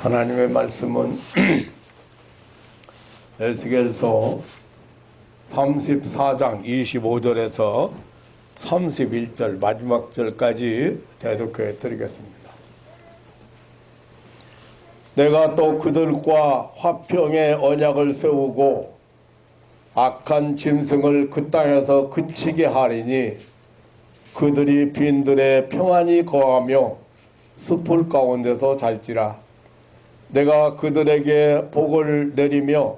하나님의 말씀은 에스겔서 34장 25절에서 31절 마지막 절까지 대독해 드리겠습니다. 내가 또 그들과 화평의 언약을 세우고 악한 짐승을 그 땅에서 그치게 하리니 그들이 빈들에 평안히 거하며 숲을 가운데서 잘지라. 내가 그들에게 복을 내리며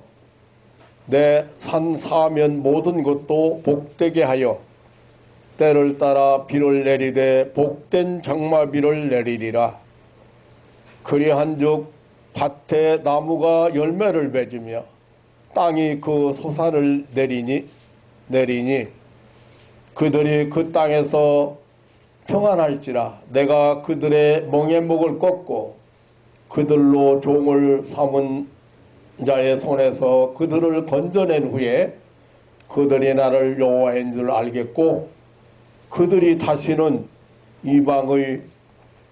내 산 사면 모든 것도 복되게 하여 때를 따라 비를 내리되 복된 장마비를 내리리라. 그리한즉 밭에 나무가 열매를 맺으며 땅이 그 소산을 내리니 그들이 그 땅에서 평안할지라. 내가 그들의 멍에 목을 꺾고 그들로 종을 삼은 자의 손에서 그들을 건져낸 후에 그들이 나를 여호와인 줄 알겠고 그들이 다시는 이방의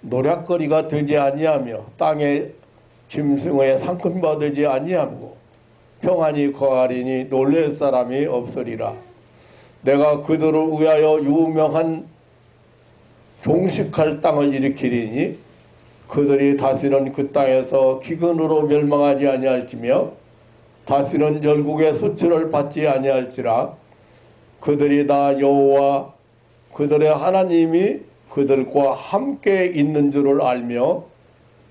노략거리가 되지 아니하며 땅의 짐승의 상급바 되지 아니하고 평안히 거하리니 놀랄 사람이 없으리라. 내가 그들을 위하여 유명한 종식할 땅을 일으키리니 그들이 다시는 그 땅에서 기근으로 멸망하지 아니할지며 다시는 열국의 수치를 받지 아니할지라. 그들이 다 여호와 그들의 하나님이 그들과 함께 있는 줄을 알며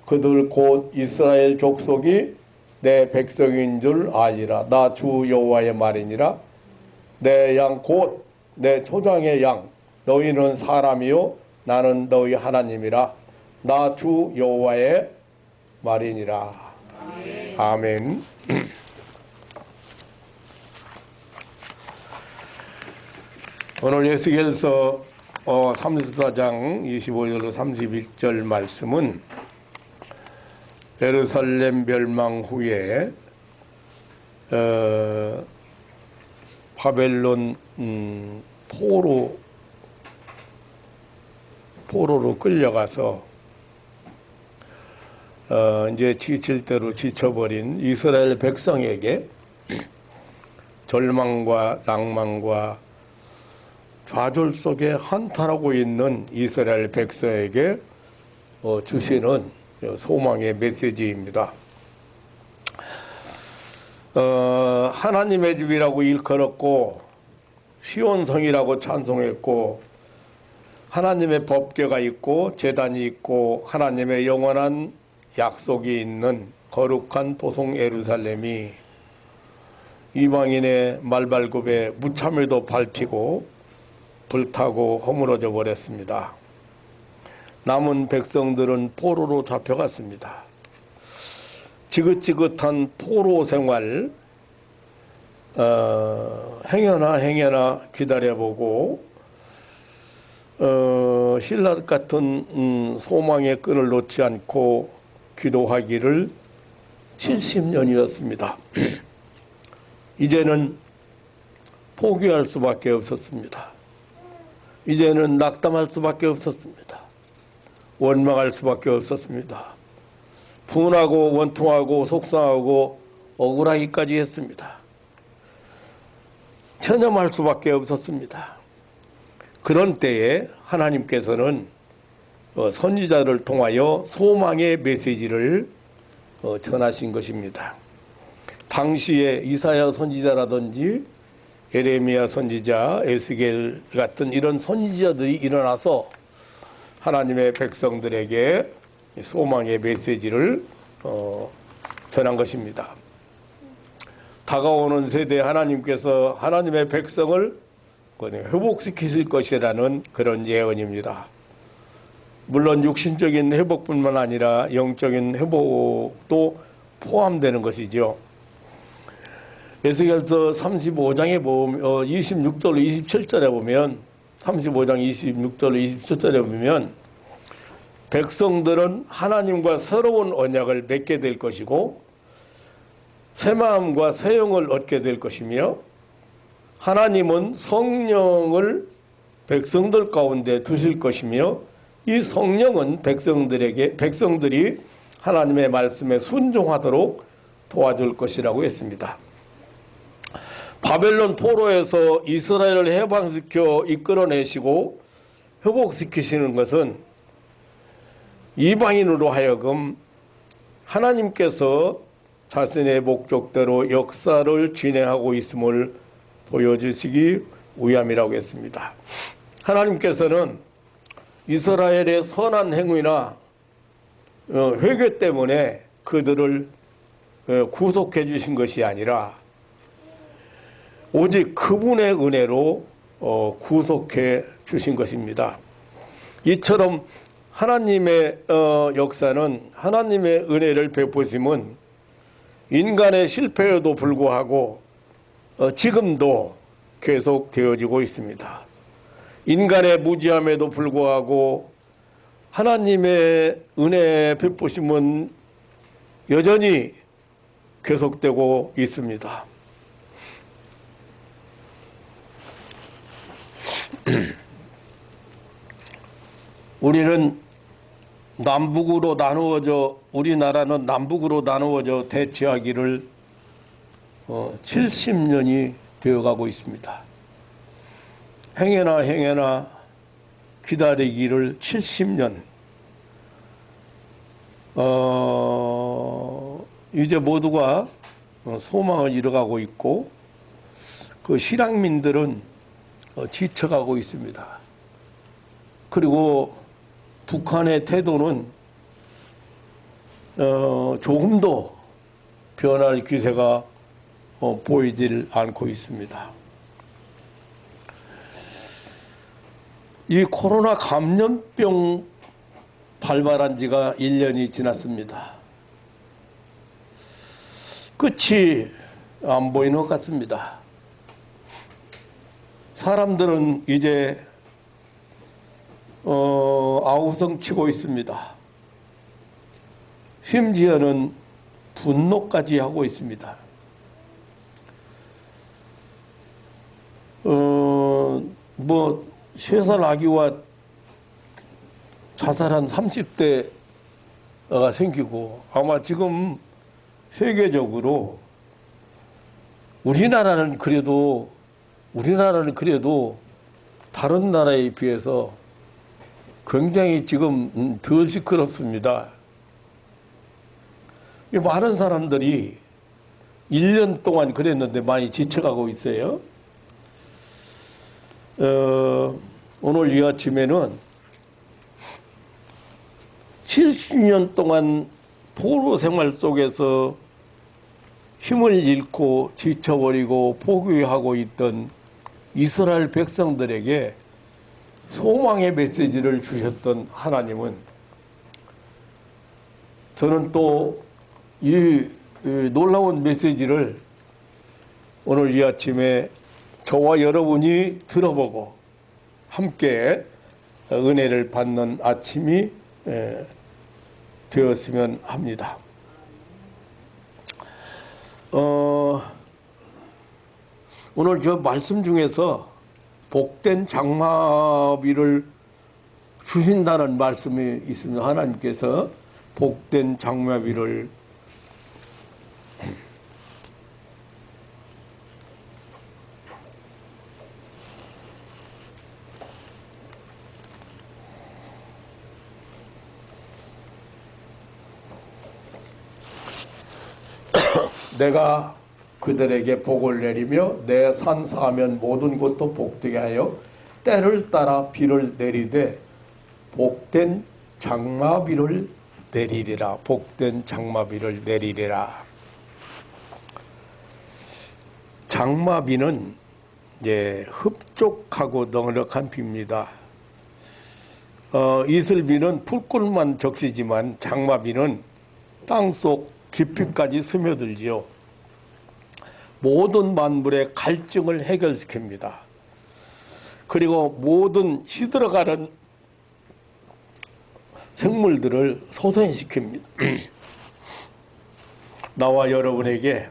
그들 곧 이스라엘 족속이 내 백성인 줄 아니라. 나 주 여호와의 말이니라. 내 양 곧 내 초장의 양 너희는 사람이요 나는 너희 하나님이라. 나 주 여호와의 말이니라. 아멘. 오늘 에스겔서 34장 25절로 31절 말씀은 예루살렘 멸망 후에 바벨론 포로로 끌려가서 이제 지칠 대로 지쳐버린 이스라엘 백성에게 절망과 낭만과 좌절 속에 한탄하고 있는 이스라엘 백성에게 주시는 소망의 메시지입니다. 하나님의 집이라고 일컬었고 시온성이라고 찬송했고 하나님의 법궤가 있고 제단이 있고 하나님의 영원한 약속이 있는 거룩한 도성 예루살렘이 이방인의 말발굽에 무참을도 밟히고 불타고 허물어져 버렸습니다. 남은 백성들은 포로로 잡혀갔습니다. 지긋지긋한 포로 생활 행여나 기다려보고 신라 같은 소망의 끈을 놓지 않고 기도하기를 70년이었습니다. 이제는 포기할 수밖에 없었습니다. 이제는 낙담할 수밖에 없었습니다. 원망할 수밖에 없었습니다. 분하고 원통하고 속상하고 억울하기까지 했습니다. 체념할 수밖에 없었습니다. 그런 때에 하나님께서는 선지자를 통하여 소망의 메시지를 전하신 것입니다. 당시에 이사야 선지자라든지 예레미야 선지자, 에스겔 같은 이런 선지자들이 일어나서 하나님의 백성들에게 소망의 메시지를 전한 것입니다. 다가오는 세대에 하나님께서 하나님의 백성을 회복시키실 것이라는 그런 예언입니다. 물론 육신적인 회복뿐만 아니라 영적인 회복도 포함되는 것이죠. 에스겔서 35장에 보면 26절로 27절에 보면 35장 26절로 27절에 보면 백성들은 하나님과 새로운 언약을 맺게 될 것이고 새 마음과 새 영을 얻게 될 것이며 하나님은 성령을 백성들 가운데 두실 것이며 이 성령은 백성들이 하나님의 말씀에 순종하도록 도와줄 것이라고 했습니다. 바벨론 포로에서 이스라엘을 해방시켜 이끌어내시고 회복시키시는 것은 이방인으로 하여금 하나님께서 자신의 목적대로 역사를 진행하고 있음을 보여주시기 위함이라고 했습니다. 하나님께서는 이스라엘의 선한 행위나 회개 때문에 그들을 구속해 주신 것이 아니라 오직 그분의 은혜로 구속해 주신 것입니다. 이처럼 하나님의 역사는, 하나님의 은혜를 베푸심은 인간의 실패에도 불구하고 지금도 계속 되어지고 있습니다. 인간의 무지함에도 불구하고 하나님의 은혜 베푸심은 여전히 계속되고 있습니다. 우리는 남북으로 나누어져, 우리나라는 남북으로 나누어져 대치하기를 70년이 되어가고 있습니다. 행여나 기다리기를 70년. 이제 모두가 소망을 잃어가고 있고 그 실향민들은 지쳐가고 있습니다. 그리고 북한의 태도는 조금도 변할 기세가 보이질 않고 있습니다. 이 코로나 감염병 발발한 지가 1년이 지났습니다. 끝이 안 보이는 것 같습니다. 사람들은 이제 아우성치고 있습니다. 심지어는 분노까지 하고 있습니다. 뭐 3살 아기와 자살한 30대가 생기고, 아마 지금 세계적으로 우리나라는 그래도 다른 나라에 비해서 굉장히 지금 덜 시끄럽습니다. 많은 사람들이 1년 동안 그랬는데 많이 지쳐가고 있어요. 오늘 이 아침에는 70년 동안 포로 생활 속에서 힘을 잃고 지쳐버리고 포기하고 있던 이스라엘 백성들에게 소망의 메시지를 주셨던 하나님은, 저는 또 이 놀라운 메시지를 오늘 이 아침에 저와 여러분이 들어보고 함께 은혜를 받는 아침이 되었으면 합니다. 오늘 저 말씀 중에서 복된 장마비를 주신다는 말씀이 있습니다. 하나님께서 복된 장마비를 내가 그들에게 복을 내리며 내 산 사면 모든 곳도 복되게 하여 때를 따라 비를 내리되 복된 장마비를 내리리라. 복된 장마비를 내리리라. 장마비는 이제 흡족하고 넉넉한 비입니다. 이슬비는 풀꿀만 적시지만 장마비는 땅속 깊이까지 스며들지요. 모든 만물의 갈증을 해결시킵니다. 그리고 모든 시들어가는 생물들을 소생시킵니다. 나와 여러분에게,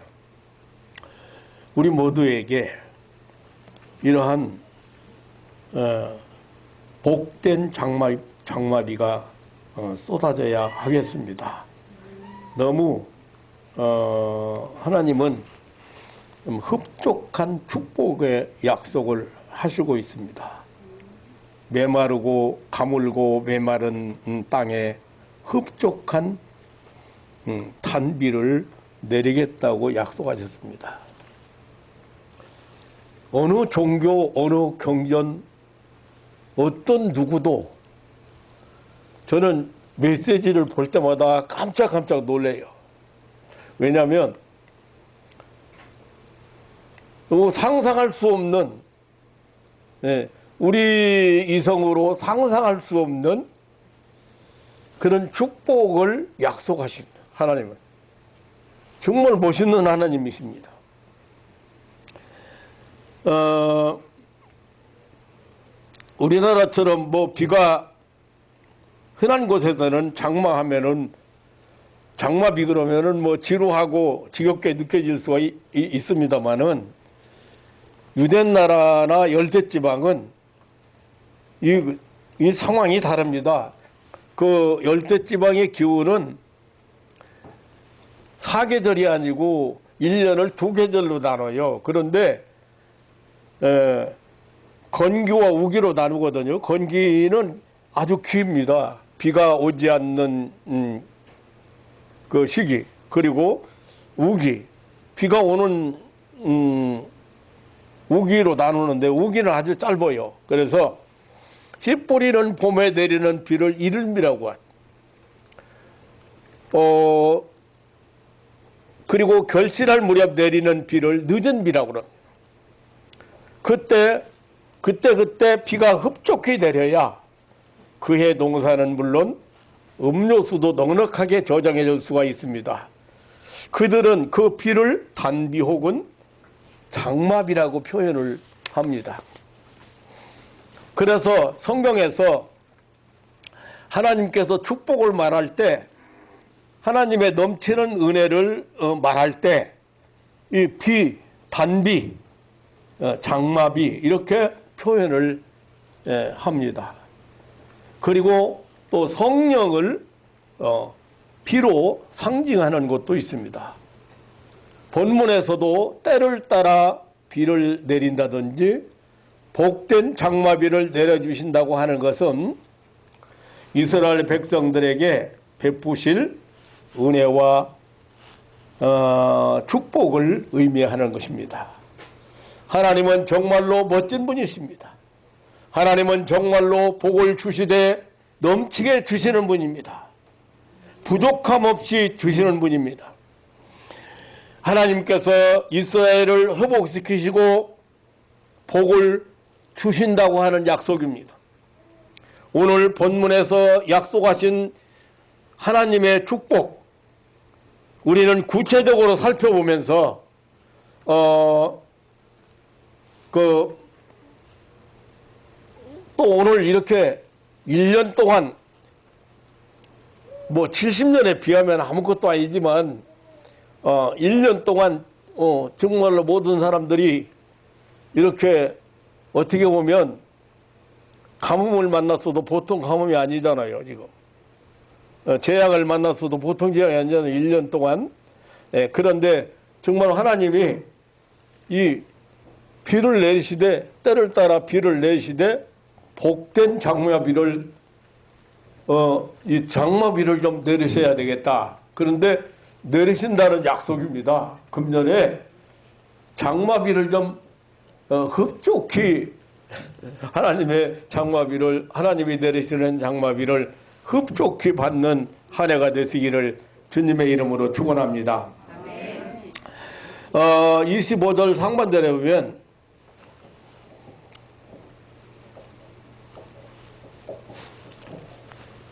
우리 모두에게 이러한 복된 장마비가 쏟아져야 하겠습니다. 너무 하나님은 좀 흡족한 축복의 약속을 하시고 있습니다. 메마르고 가물고 메마른 땅에 흡족한 단비를 내리겠다고 약속하셨습니다. 어느 종교, 어느 경전, 어떤 누구도 저는 메시지를 볼 때마다 깜짝깜짝 놀래요. 왜냐하면 상상할 수 없는, 우리 이성으로 상상할 수 없는 그런 축복을 약속하신 하나님은 정말 멋있는 하나님이십니다. 우리나라처럼 뭐 비가 흔한 곳에서는 장마하면은 장마비 그러면은 뭐 지루하고 지겹게 느껴질 수가 있습니다만은 유대 나라나 열대 지방은 이 상황이 다릅니다. 그 열대 지방의 기후는 사계절이 아니고 1년을 2계절로 나눠요. 그런데 건기와 우기로 나누거든요. 건기는 아주 깁니다. 비가 오지 않는 그 시기, 그리고 우기, 비가 오는 우기로 나누는데 우기는 아주 짧아요. 그래서 씨 뿌리는 봄에 내리는 비를 이른비라고 하죠. 그리고 결실할 무렵 내리는 비를 늦은 비라고 합니다. 그때 비가 흡족히 내려야 그해 농사는 물론 음료수도 넉넉하게 저장해 줄 수가 있습니다. 그들은 그 비를 단비 혹은 장마비라고 표현을 합니다. 그래서 성경에서 하나님께서 축복을 말할 때, 하나님의 넘치는 은혜를 말할 때 이 비, 단비, 장마비 이렇게 표현을 합니다. 그리고 또 성령을 비로 상징하는 것도 있습니다. 본문에서도 때를 따라 비를 내린다든지 복된 장마비를 내려주신다고 하는 것은 이스라엘 백성들에게 베푸실 은혜와 축복을 의미하는 것입니다. 하나님은 정말로 멋진 분이십니다. 하나님은 정말로 복을 주시되 넘치게 주시는 분입니다. 부족함 없이 주시는 분입니다. 하나님께서 이스라엘을 회복시키시고 복을 주신다고 하는 약속입니다. 오늘 본문에서 약속하신 하나님의 축복, 우리는 구체적으로 살펴보면서 또 오늘 이렇게 1년 동안 뭐 70년에 비하면 아무것도 아니지만 1년 동안 정말로 모든 사람들이 이렇게 어떻게 보면 가뭄을 만났어도 보통 가뭄이 아니잖아요. 지금 재앙을 만났어도 보통 재앙이 아니잖아요. 1년 동안. 그런데 정말 하나님이 이 비를 내리시되, 때를 따라 비를 내리시되 복된 장마비를 이 장마비를 좀 내리셔야 되겠다. 그런데 내리신다는 약속입니다. 금년에 장마비를 좀 흡족히 하나님의 장마비를, 하나님이 내리시는 장마비를 흡족히 받는 한 해가 되시기를 주님의 이름으로 축원합니다. 25절 상반절에 보면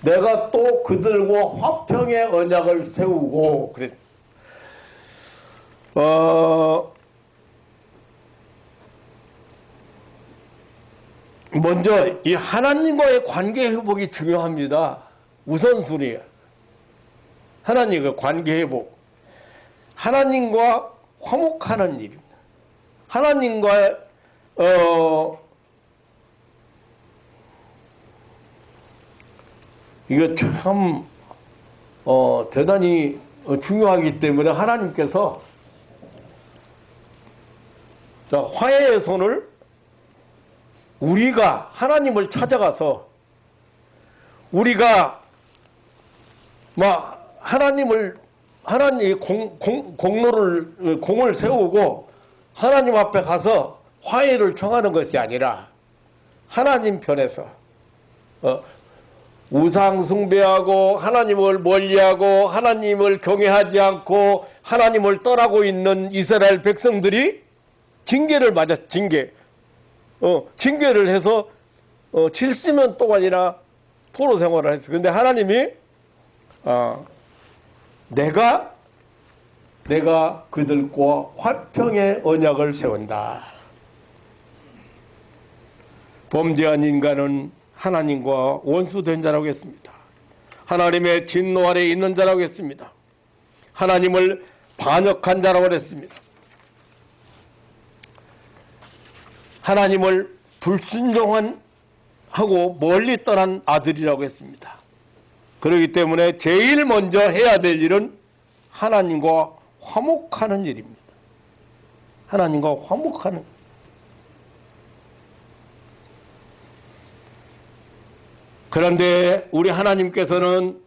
내가 또 그들과 화평의 언약을 세우고 그랬. 먼저 이 하나님과의 관계 회복이 중요합니다. 우선순위예요. 하나님과 관계 회복. 하나님과 화목하는 일입니다. 하나님과 이거 참 대단히 중요하기 때문에 하나님께서 자, 화해의 손을 우리가 하나님을 찾아가서 우리가 하나님 공을 세우고 하나님 앞에 가서 화해를 청하는 것이 아니라 하나님 편에서 우상 숭배하고 하나님을 멀리하고 하나님을 경외하지 않고 하나님을 떠나고 있는 이스라엘 백성들이 징계를 징계를 해서 70년 동안이나 포로 생활을 했어요. 그런데 하나님이 내가 그들과 화평의 언약을 세운다. 범죄한 인간은 하나님과 원수된 자라고 했습니다. 하나님의 진노 아래 있는 자라고 했습니다. 하나님을 반역한 자라고 했습니다. 하나님을 불순종한 하고 멀리 떠난 아들이라고 했습니다. 그렇기 때문에 제일 먼저 해야 될 일은 하나님과 화목하는 일입니다. 하나님과 화목하는. 그런데 우리 하나님께서는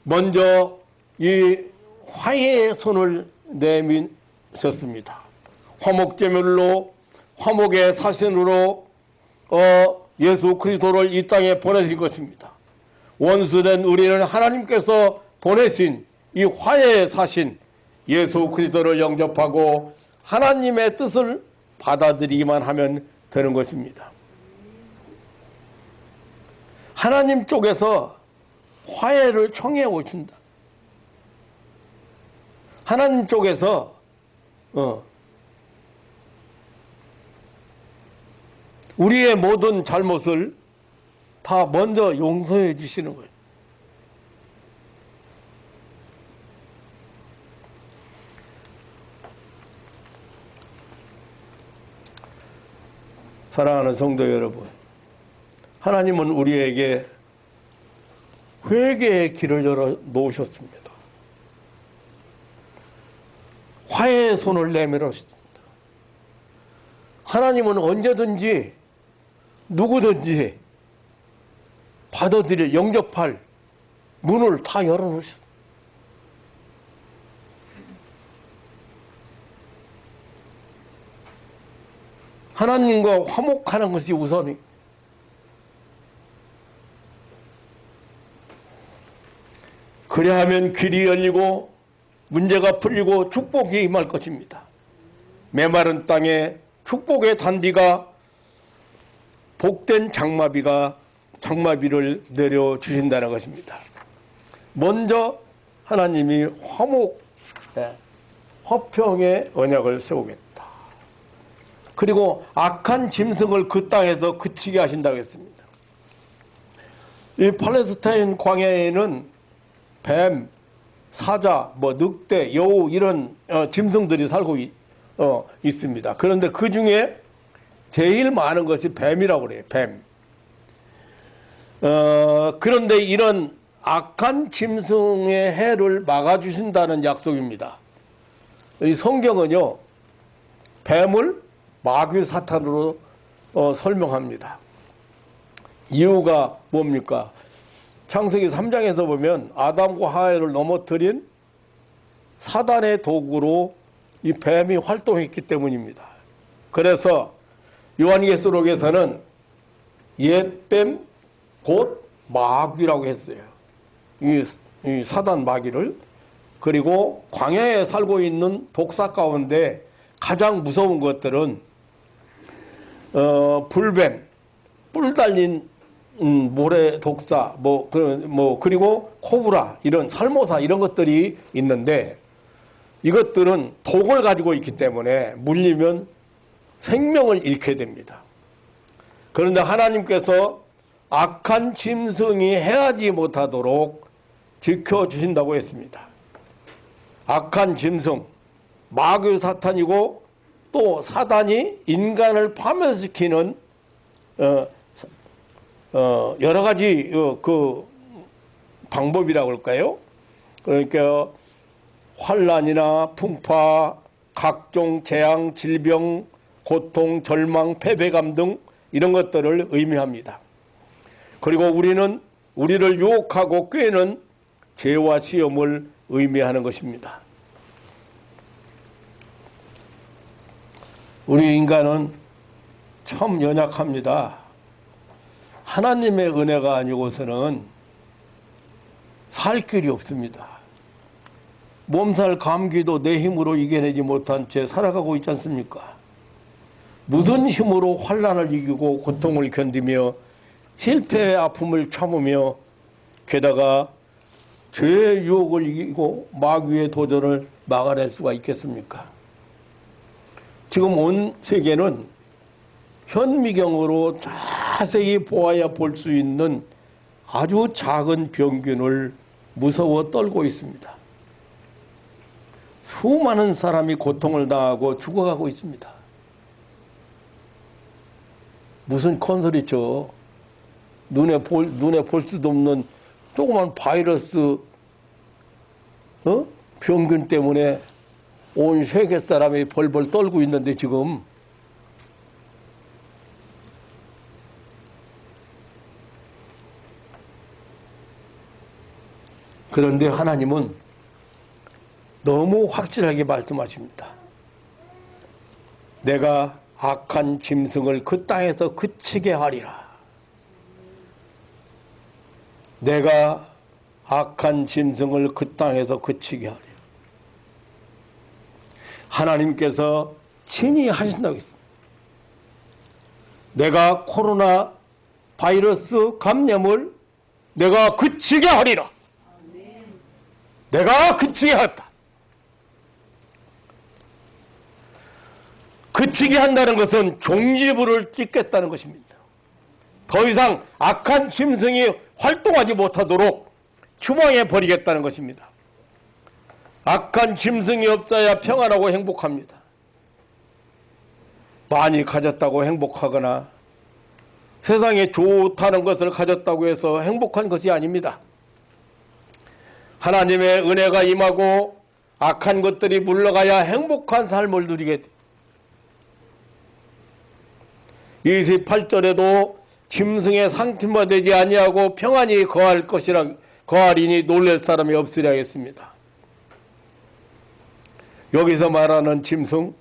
먼저 이 화해의 손을 내미셨습니다. 화목제물로 화목의 사신으로 예수 그리스도를 이 땅에 보내신 것입니다. 원수된 우리는 하나님께서 보내신 이 화해의 사신 예수 그리스도를 영접하고 하나님의 뜻을 받아들이기만 하면 되는 것입니다. 하나님 쪽에서 화해를 청해 오신다. 하나님 쪽에서 우리의 모든 잘못을 다 먼저 용서해 주시는 거예요. 사랑하는 성도 여러분, 하나님은 우리에게 회개의 길을 열어 놓으셨습니다. 화해의 손을 내밀었습니다. 하나님은 언제든지 누구든지 받아들일, 영접할 문을 다 열어놓으셨습니다. 하나님과 화목하는 것이 우선이. 그래야 하면 길이 열리고 문제가 풀리고 축복이 임할 것입니다. 메마른 땅에 축복의 단비가 복된 장마비를 내려주신다는 것입니다. 먼저 하나님이 화평의 언약을 세우겠다. 그리고 악한 짐승을 그 땅에서 그치게 하신다고 했습니다. 이 팔레스타인 광야에는 뱀, 사자, 늑대, 여우 이런 짐승들이 살고 있습니다. 그런데 그 중에 제일 많은 것이 뱀이라고 그래요. 뱀. 그런데 이런 악한 짐승의 해를 막아주신다는 약속입니다. 이 성경은요, 뱀을 마귀 사탄으로 설명합니다. 이유가 뭡니까? 창세기 3장에서 보면 아담과 하와를 넘어뜨린 사단의 도구로 이 뱀이 활동했기 때문입니다. 그래서 요한계시록에서는 옛뱀 곧 마귀라고 했어요. 이 사단 마귀를. 그리고 광야에 살고 있는 독사 가운데 가장 무서운 것들은 불뱀, 뿔 달린 모래 독사, 그리고 코브라, 이런 살모사 이런 것들이 있는데, 이것들은 독을 가지고 있기 때문에 물리면 생명을 잃게 됩니다. 그런데 하나님께서 악한 짐승이 해하지 못하도록 지켜주신다고 했습니다. 악한 짐승, 마귀 사탄이고 또 사단이 인간을 파멸시키는 여러 가지 그 방법이라고 할까요? 그러니까 환란이나 풍파, 각종 재앙, 질병, 고통, 절망, 패배감 등 이런 것들을 의미합니다. 그리고 우리를 유혹하고 꾀는 죄와 시험을 의미하는 것입니다. 우리 인간은 참 연약합니다. 하나님의 은혜가 아니고서는 살 길이 없습니다. 몸살 감기도 내 힘으로 이겨내지 못한 채 살아가고 있지 않습니까? 무슨 힘으로 환난을 이기고 고통을 견디며 실패의 아픔을 참으며 게다가 죄의 유혹을 이기고 마귀의 도전을 막아낼 수가 있겠습니까? 지금 온 세계는 현미경으로 자세히 보아야 볼 수 있는 아주 작은 병균을 무서워 떨고 있습니다. 수많은 사람이 고통을 당하고 죽어가고 있습니다. 무슨 큰소리죠. 눈에 볼 수도 없는 조그만 바이러스 병균 때문에 온 세계 사람이 벌벌 떨고 있는데 지금 그런데 하나님은 너무 확실하게 말씀하십니다. 내가 악한 짐승을 그 땅에서 그치게 하리라. 내가 악한 짐승을 그 땅에서 그치게 하리라. 하나님께서 친히 하신다고 했습니다. 내가 코로나 바이러스 감염을 내가 그치게 하리라. 내가 그치게 하겠다. 그치게 한다는 것은 종지부를 찍겠다는 것입니다. 더 이상 악한 짐승이 활동하지 못하도록 추방해 버리겠다는 것입니다. 악한 짐승이 없어야 평안하고 행복합니다. 많이 가졌다고 행복하거나 세상에 좋다는 것을 가졌다고 해서 행복한 것이 아닙니다. 하나님의 은혜가 임하고 악한 것들이 물러가야 행복한 삶을 누리게 됩니다. 28절에도 짐승의 상품화 되지 아니하고 평안히 거할 것이라 거하리니 놀랄 사람이 없으리 하겠습니다. 여기서 말하는 짐승,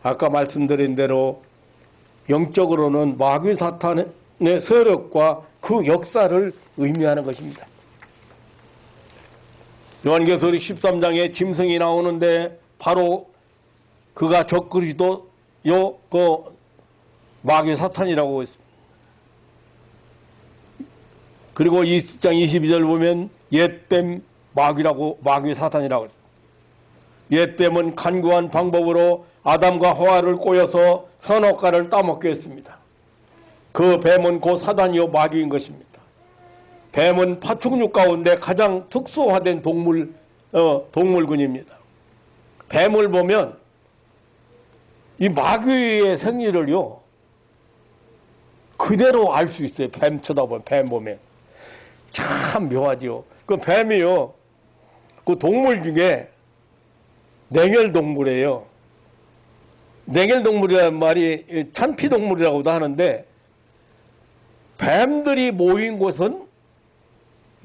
아까 말씀드린 대로 영적으로는 마귀 사탄의 세력과 그 역사를 의미하는 것입니다. 요한계시록 13장에 짐승이 나오는데 바로 그가 적그리스도요 그 마귀 사탄이라고 했습니다. 그리고 20장 22절 보면 옛뱀 마귀 사탄이라고 했습니다. 옛뱀은 간교한 방법으로 아담과 하와를 꼬여서 선악과를 따먹게 했습니다. 그 뱀은 곧 사단이요 마귀인 것입니다. 뱀은 파충류 가운데 가장 특수화된 동물군입니다. 뱀을 보면 이 마귀의 생리를요 그대로 알 수 있어요. 뱀 쳐다보면, 뱀 보면 참 묘하지요. 그 뱀이요 그 동물 중에 냉혈동물이에요. 냉혈동물이라는 말이 찬피동물이라고도 하는데 뱀들이 모인 곳은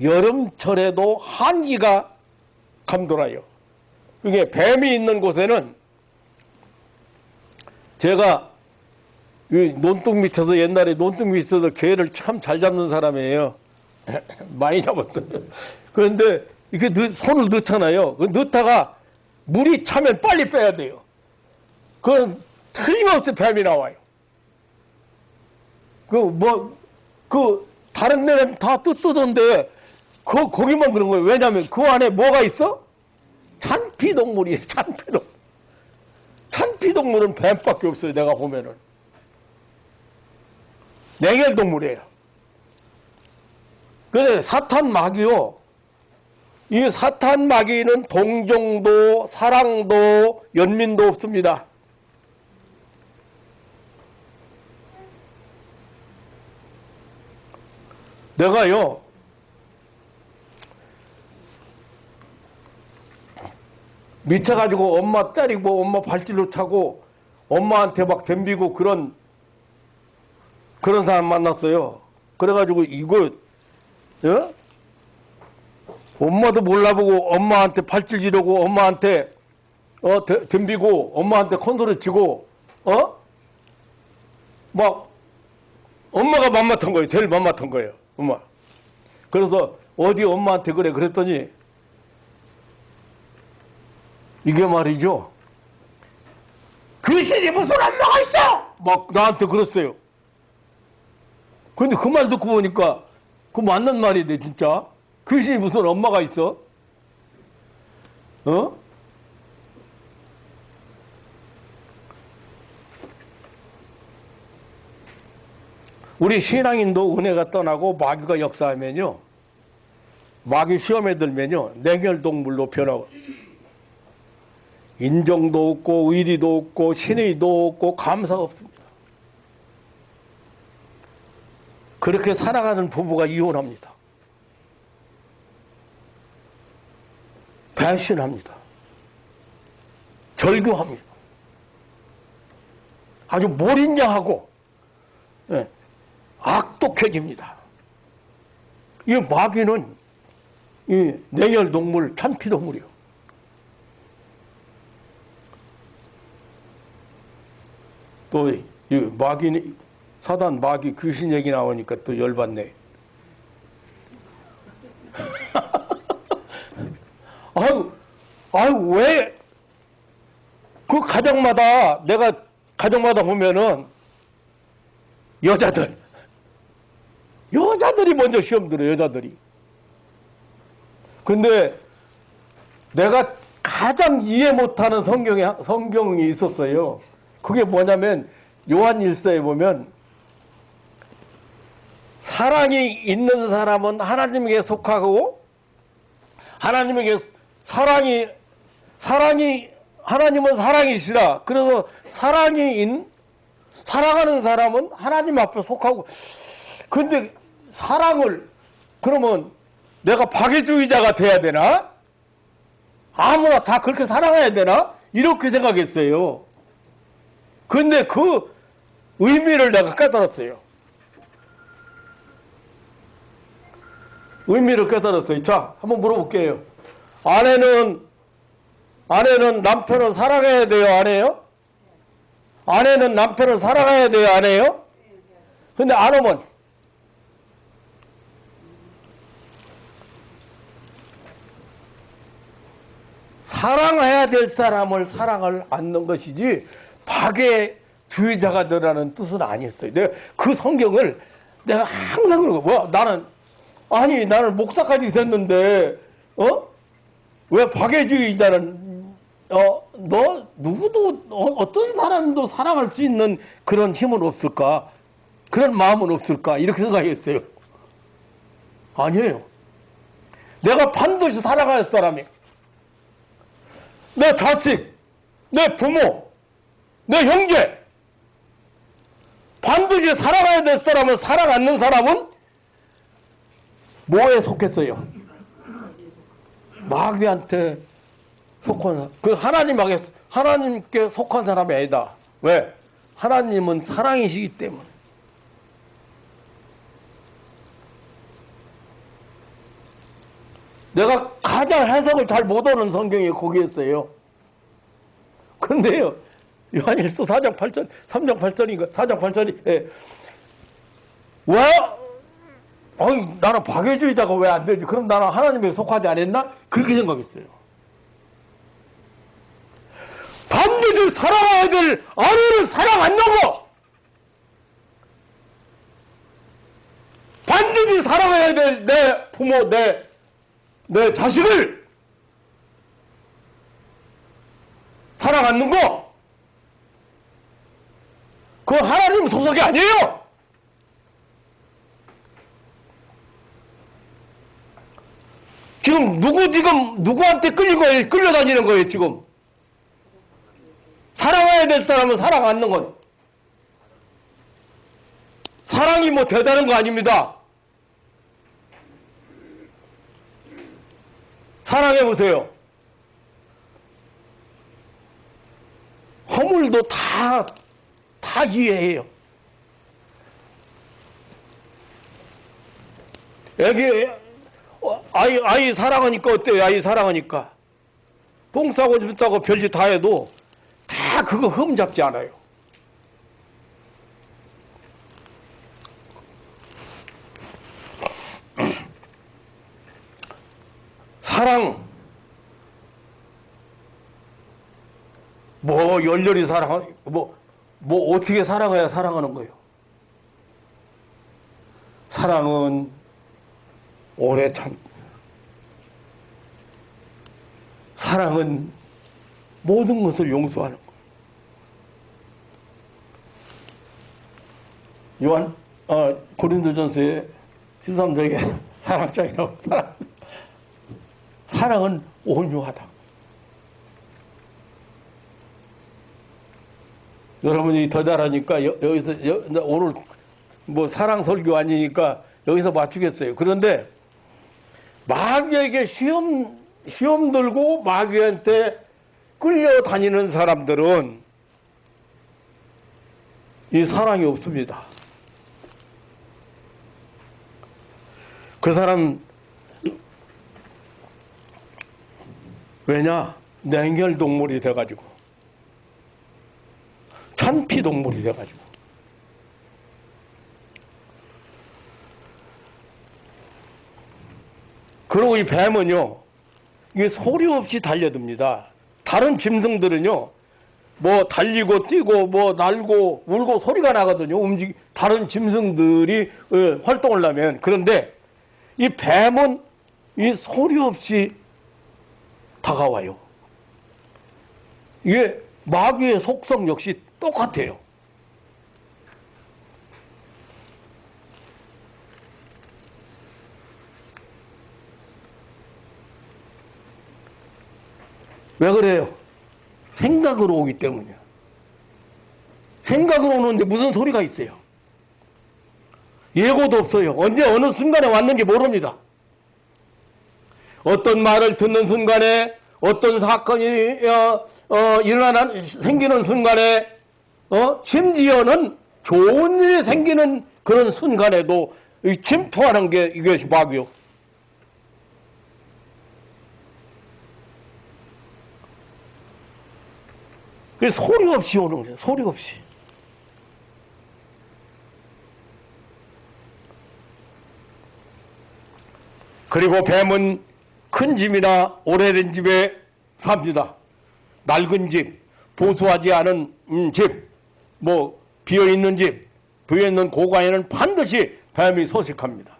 여름철에도 한기가 감돌아요. 그게 뱀이 있는 곳에는 제가 이 논둑 밑에서 옛날에 논둑 밑에서 개를 참 잘 잡는 사람이에요. 많이 잡았어요. 그런데 이게 손을 넣잖아요. 넣다가 물이 차면 빨리 빼야 돼요. 그건 틀림없이 뱀이 나와요. 다른 데는 다 뜯던데 거기만 그런 거예요. 왜냐하면 그 안에 뭐가 있어? 찬피동물이에요. 찬피동물. 찬피동물은 뱀밖에 없어요. 내가 보면은. 냉혈동물이에요. 그래서 사탄 마귀요. 이 사탄 마귀는 동정도, 사랑도, 연민도 없습니다. 내가요, 미쳐가지고 엄마 때리고 엄마 발질로 차고 엄마한테 막 덤비고 그런 사람 만났어요. 그래가지고 이거 엄마도 몰라보고 엄마한테 발질 지르고 엄마한테 덤비고 엄마한테 콘솔을 치고 막 엄마가 만mat한 거예요. 제일 만mat한 거예요. 엄마. 그래서 어디 엄마한테 그래 그랬더니 이게 말이죠. 귀신이 무슨 엄마가 있어! 막 나한테 그랬어요. 근데 그 말 듣고 보니까 그 맞는 말인데 진짜. 귀신이 무슨 엄마가 있어? 우리 신앙인도 은혜가 떠나고 마귀가 역사하면요. 마귀 시험에 들면요. 냉혈동물로 변하고 인정도 없고 의리도 없고 신의도 없고 감사가 없습니다. 그렇게 살아가는 부부가 이혼합니다. 배신합니다. 절교합니다. 아주 몰인장하고 악독해집니다. 이 마귀는 이 냉혈동물, 참피동물이요. 또 이 마귀는 사단 마귀 귀신 얘기 나오니까 또 열받네. 아유 왜 그 가정마다 내가 가정마다 보면은 여자들이 먼저 시험 들어요. 여자들이. 근데 내가 가장 이해 못하는 성경이 있었어요. 그게 뭐냐면 요한일서에 보면 사랑이 있는 사람은 하나님에게 속하고 하나님에게 하나님은 사랑이시라. 그래서 사랑하는 사람은 하나님 앞에 속하고. 근데 사랑을 그러면 내가 박애주의자가 돼야 되나? 아무나 다 그렇게 사랑해야 되나? 이렇게 생각했어요. 근데 그 의미를 내가 깨달았어요. 의미를 깨달았어요. 자, 한번 물어볼게요. 아내는 남편을 사랑해야 돼요? 안 해요? 아내는 남편을 사랑해야 돼요? 안 해요? 근데 안 오면 사랑해야 될 사람을 사랑을 않는 것이지 박애주의자가 되라는 뜻은 아니었어요. 내가 그 성경을 내가 항상 그러고 나는 목사까지 됐는데 왜 박애주의자는 너 누구도 어떤 사람도 사랑할 수 있는 그런 힘은 없을까? 그런 마음은 없을까? 이렇게 생각했어요. 아니에요. 내가 반드시 사랑할 사람이 내 자식, 내 부모, 내 형제 반드시 사랑해야 될 사람을 사랑 않는 사람은 뭐에 속했어요? 마귀한테 속한 그 하나님께 속한 사람이 아니다. 왜? 하나님은 사랑이시기 때문에. 내가 가장 해석을 잘 못하는 성경이 거기였어요. 그런데요, 요한일서 4장 8절, 3장 8절인가? 4장 8절이, 왜? 나는 박애주의자가 왜 안 되지? 그럼 나는 하나님에 속하지 않았나? 그렇게 생각했어요. 반드시 사랑해야 될 아내를 사랑 안 나고! 반드시 사랑해야 될 내 부모, 내 자식을 사랑 않는 거, 그건 하나님 소속이 아니에요. 지금 누구한테 끌려다니는 거예요, 지금. 사랑해야 될 사람은 사랑 않는 건. 사랑이 뭐 대단한 거 아닙니다. 사랑해 보세요. 마귀도 다 이해해요. 애기, 아이 사랑하니까 어때요? 아이 사랑하니까. 똥 싸고 집 싸고 별짓 다 해도 다 그거 흠잡지 않아요. 사랑, 뭐 열렬히 뭐 어떻게 사랑해야 사랑하는 거예요? 사랑은 오래 참, 사랑은 모든 것을 용서하는 거예요. 고린도전서에 13장에 사랑장이라고 사랑은 온유하다. 여러분이 더 잘하니까 여기서 오늘 뭐 사랑 설교 아니니까 여기서 맞추겠어요. 그런데 마귀에게 시험 들고 마귀한테 끌려다니는 사람들은 이 사랑이 없습니다. 그 사람 왜냐? 냉혈동물이 돼가지고 천피동물이 돼가지고 그리고 이 뱀은요 이게 소리 없이 달려듭니다. 다른 짐승들은요 뭐 달리고 뛰고 뭐 날고 울고 소리가 나거든요. 다른 짐승들이 활동을 하면. 그런데 이 뱀은 이 소리 없이 다가와요. 이게 마귀의 속성 역시 똑같아요. 왜 그래요? 생각으로 오기 때문이야. 생각으로 오는데 무슨 소리가 있어요? 예고도 없어요. 언제 어느 순간에 왔는지 모릅니다. 어떤 말을 듣는 순간에 어떤 사건이 생기는 순간에 심지어는 좋은 일이 생기는 그런 순간에도 침투하는 게 이것이 마귀요. 그래서 소리 없이 오는 거예요. 소리 없이. 그리고 뱀은 큰 집이나 오래된 집에 삽니다. 낡은 집, 보수하지 않은 집, 뭐 비어있는 집, 비어있는 고가에는 반드시 뱀이 서식합니다.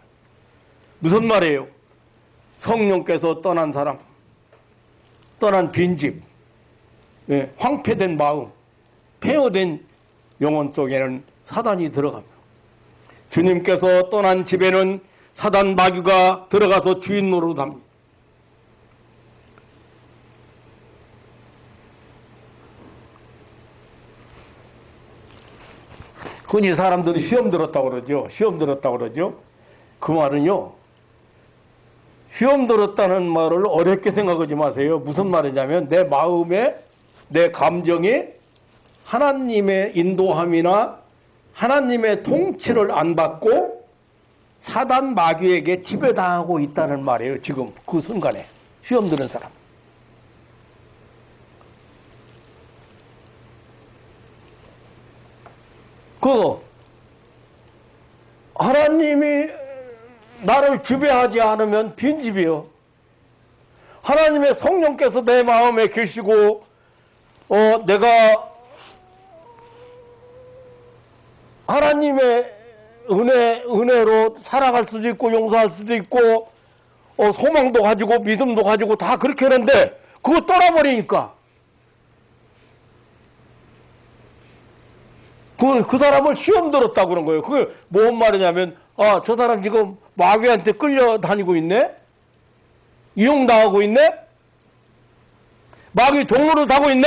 무슨 말이에요? 성령께서 떠난 사람, 떠난 빈집, 황폐된 마음, 폐허된 영혼 속에는 사단이 들어갑니다. 주님께서 떠난 집에는 사단 마귀가 들어가서 주인 노릇합니다. 흔히 사람들이 시험 들었다고 그러죠. 시험 들었다고 그러죠. 그 말은요. 시험 들었다는 말을 어렵게 생각하지 마세요. 무슨 말이냐면 내 마음에 내 감정이 하나님의 인도함이나 하나님의 통치를 안 받고 사단 마귀에게 지배당하고 있다는 말이에요. 지금 그 순간에 시험 드는 사람. 하나님이 나를 지배하지 않으면 빈집이요. 하나님의 성령께서 내 마음에 계시고 내가 하나님의 은혜로 살아갈 수도 있고 용서할 수도 있고 소망도 가지고 믿음도 가지고 다 그렇게 하는데 그거 떠나버리니까 그 사람을 시험 들었다고 그런 거예요. 그게 뭔 말이냐면 저 사람 지금 마귀한테 끌려다니고 있네? 이용당하고 있네? 마귀 종로를 타고 있네?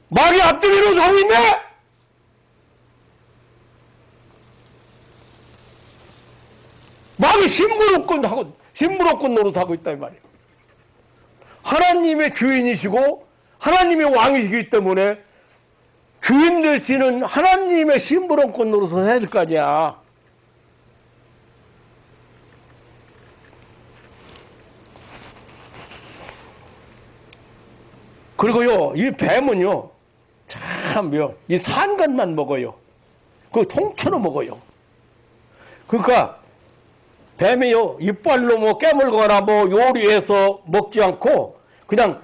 마귀 앞뒤로 가고 있네? 마귀 신부로꾼 노릇하고 있다 이 말이에요. 하나님의 주인이시고 하나님의 왕이시기 때문에 주인 되시는 하나님의 심부름꾼으로서 해야 될 거 아니야. 그리고요, 이 뱀은요, 참요, 이 산 것만 먹어요. 그 통째로 먹어요. 그러니까 뱀이요, 이빨로 뭐 깨물거나 뭐 요리해서 먹지 않고 그냥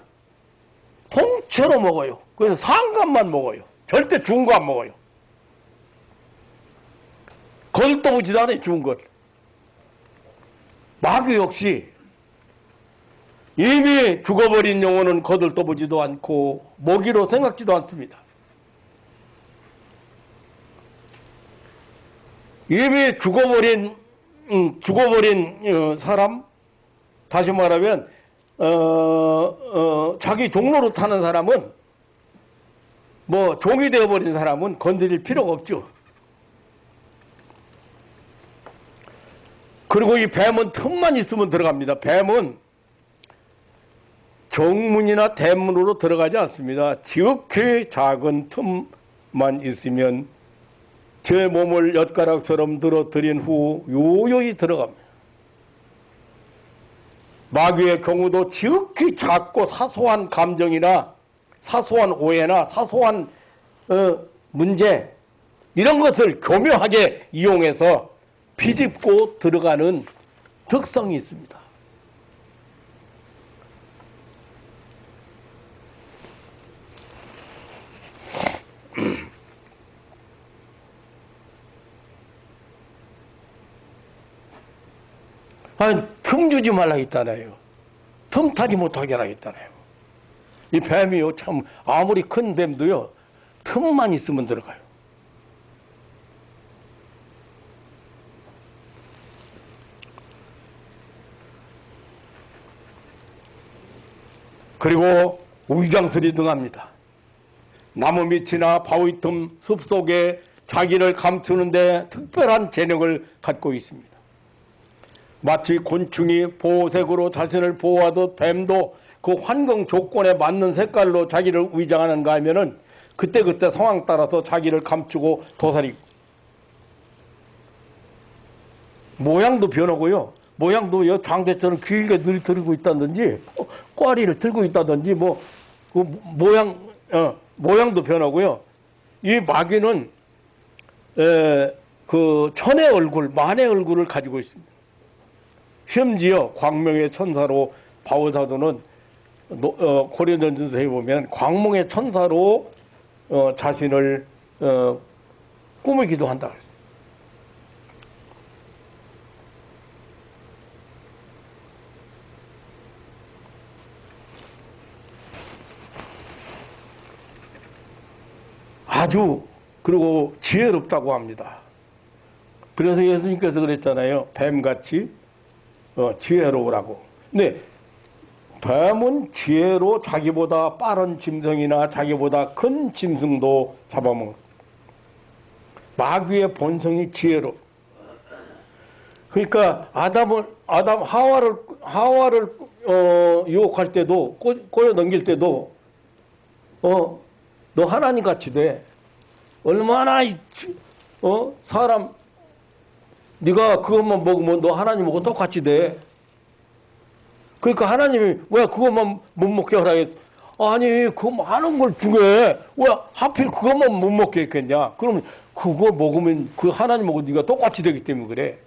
통째로 먹어요. 그래서 산 것만 먹어요. 절대 죽은 거 안 먹어요. 거들떠보지도 않아요, 죽은 걸. 마귀 역시 이미 죽어버린 영혼은 거들떠보지도 않고 먹이로 생각지도 않습니다. 이미 죽어버린 사람, 다시 말하면 자기 종로로 타는 사람은, 뭐 종이 되어버린 사람은 건드릴 필요가 없죠. 그리고 이 뱀은 틈만 있으면 들어갑니다. 뱀은 정문이나 대문으로 들어가지 않습니다. 지극히 작은 틈만 있으면 제 몸을 엿가락처럼 늘어뜨린 후 요요히 들어갑니다. 마귀의 경우도 지극히 작고 사소한 감정이나 사소한 오해나 사소한 문제, 이런 것을 교묘하게 이용해서 비집고 들어가는 특성이 있습니다. 아니, 틈 주지 말라 했잖아요. 틈 타지 못하게 하라 했잖아요. 이 뱀이요, 참, 아무리 큰 뱀도요, 틈만 있으면 들어가요. 그리고 우이장설이 등합니다. 나무 밑이나 바위 틈, 숲 속에 자기를 감추는데 특별한 재능을 갖고 있습니다. 마치 곤충이 보호색으로 자신을 보호하듯 뱀도 그 환경 조건에 맞는 색깔로 자기를 위장하는가 하면은 그때그때 상황 따라서 자기를 감추고 도사리고, 모양도 변하고요. 모양도 장대처럼 길게 늘 들고 있다든지 꽈리를 들고 있다든지 뭐 그 모양도 변하고요. 이 마귀는 그 천의 얼굴, 만의 얼굴을 가지고 있습니다. 심지어 광명의 천사로 바오사도는 고린도전서에 보면 광명의 천사로 자신을 꾸미기도 한다 그랬어요. 아주 그리고 지혜롭다고 합니다. 그래서 예수님께서 그랬잖아요. 뱀같이 지혜로우라고. 근데 뱀은 지혜로 자기보다 빠른 짐승이나 자기보다 큰 짐승도 잡아먹는. 마귀의 본성이 지혜로. 그러니까 하와를 유혹할 때도 꼬여 넘길 때도 너 하나님 같이 돼. 얼마나 사람 네가 그것만 먹으면 너 하나님하고 똑같이 돼. 그러니까 하나님이 왜 그것만 못 먹게 하라 했어? 아니 그 많은 걸 주게 왜 하필 그것만 못 먹게 했겠냐? 그러면 그거 먹으면 그 하나님하고 네가 똑같이 되기 때문에 그래.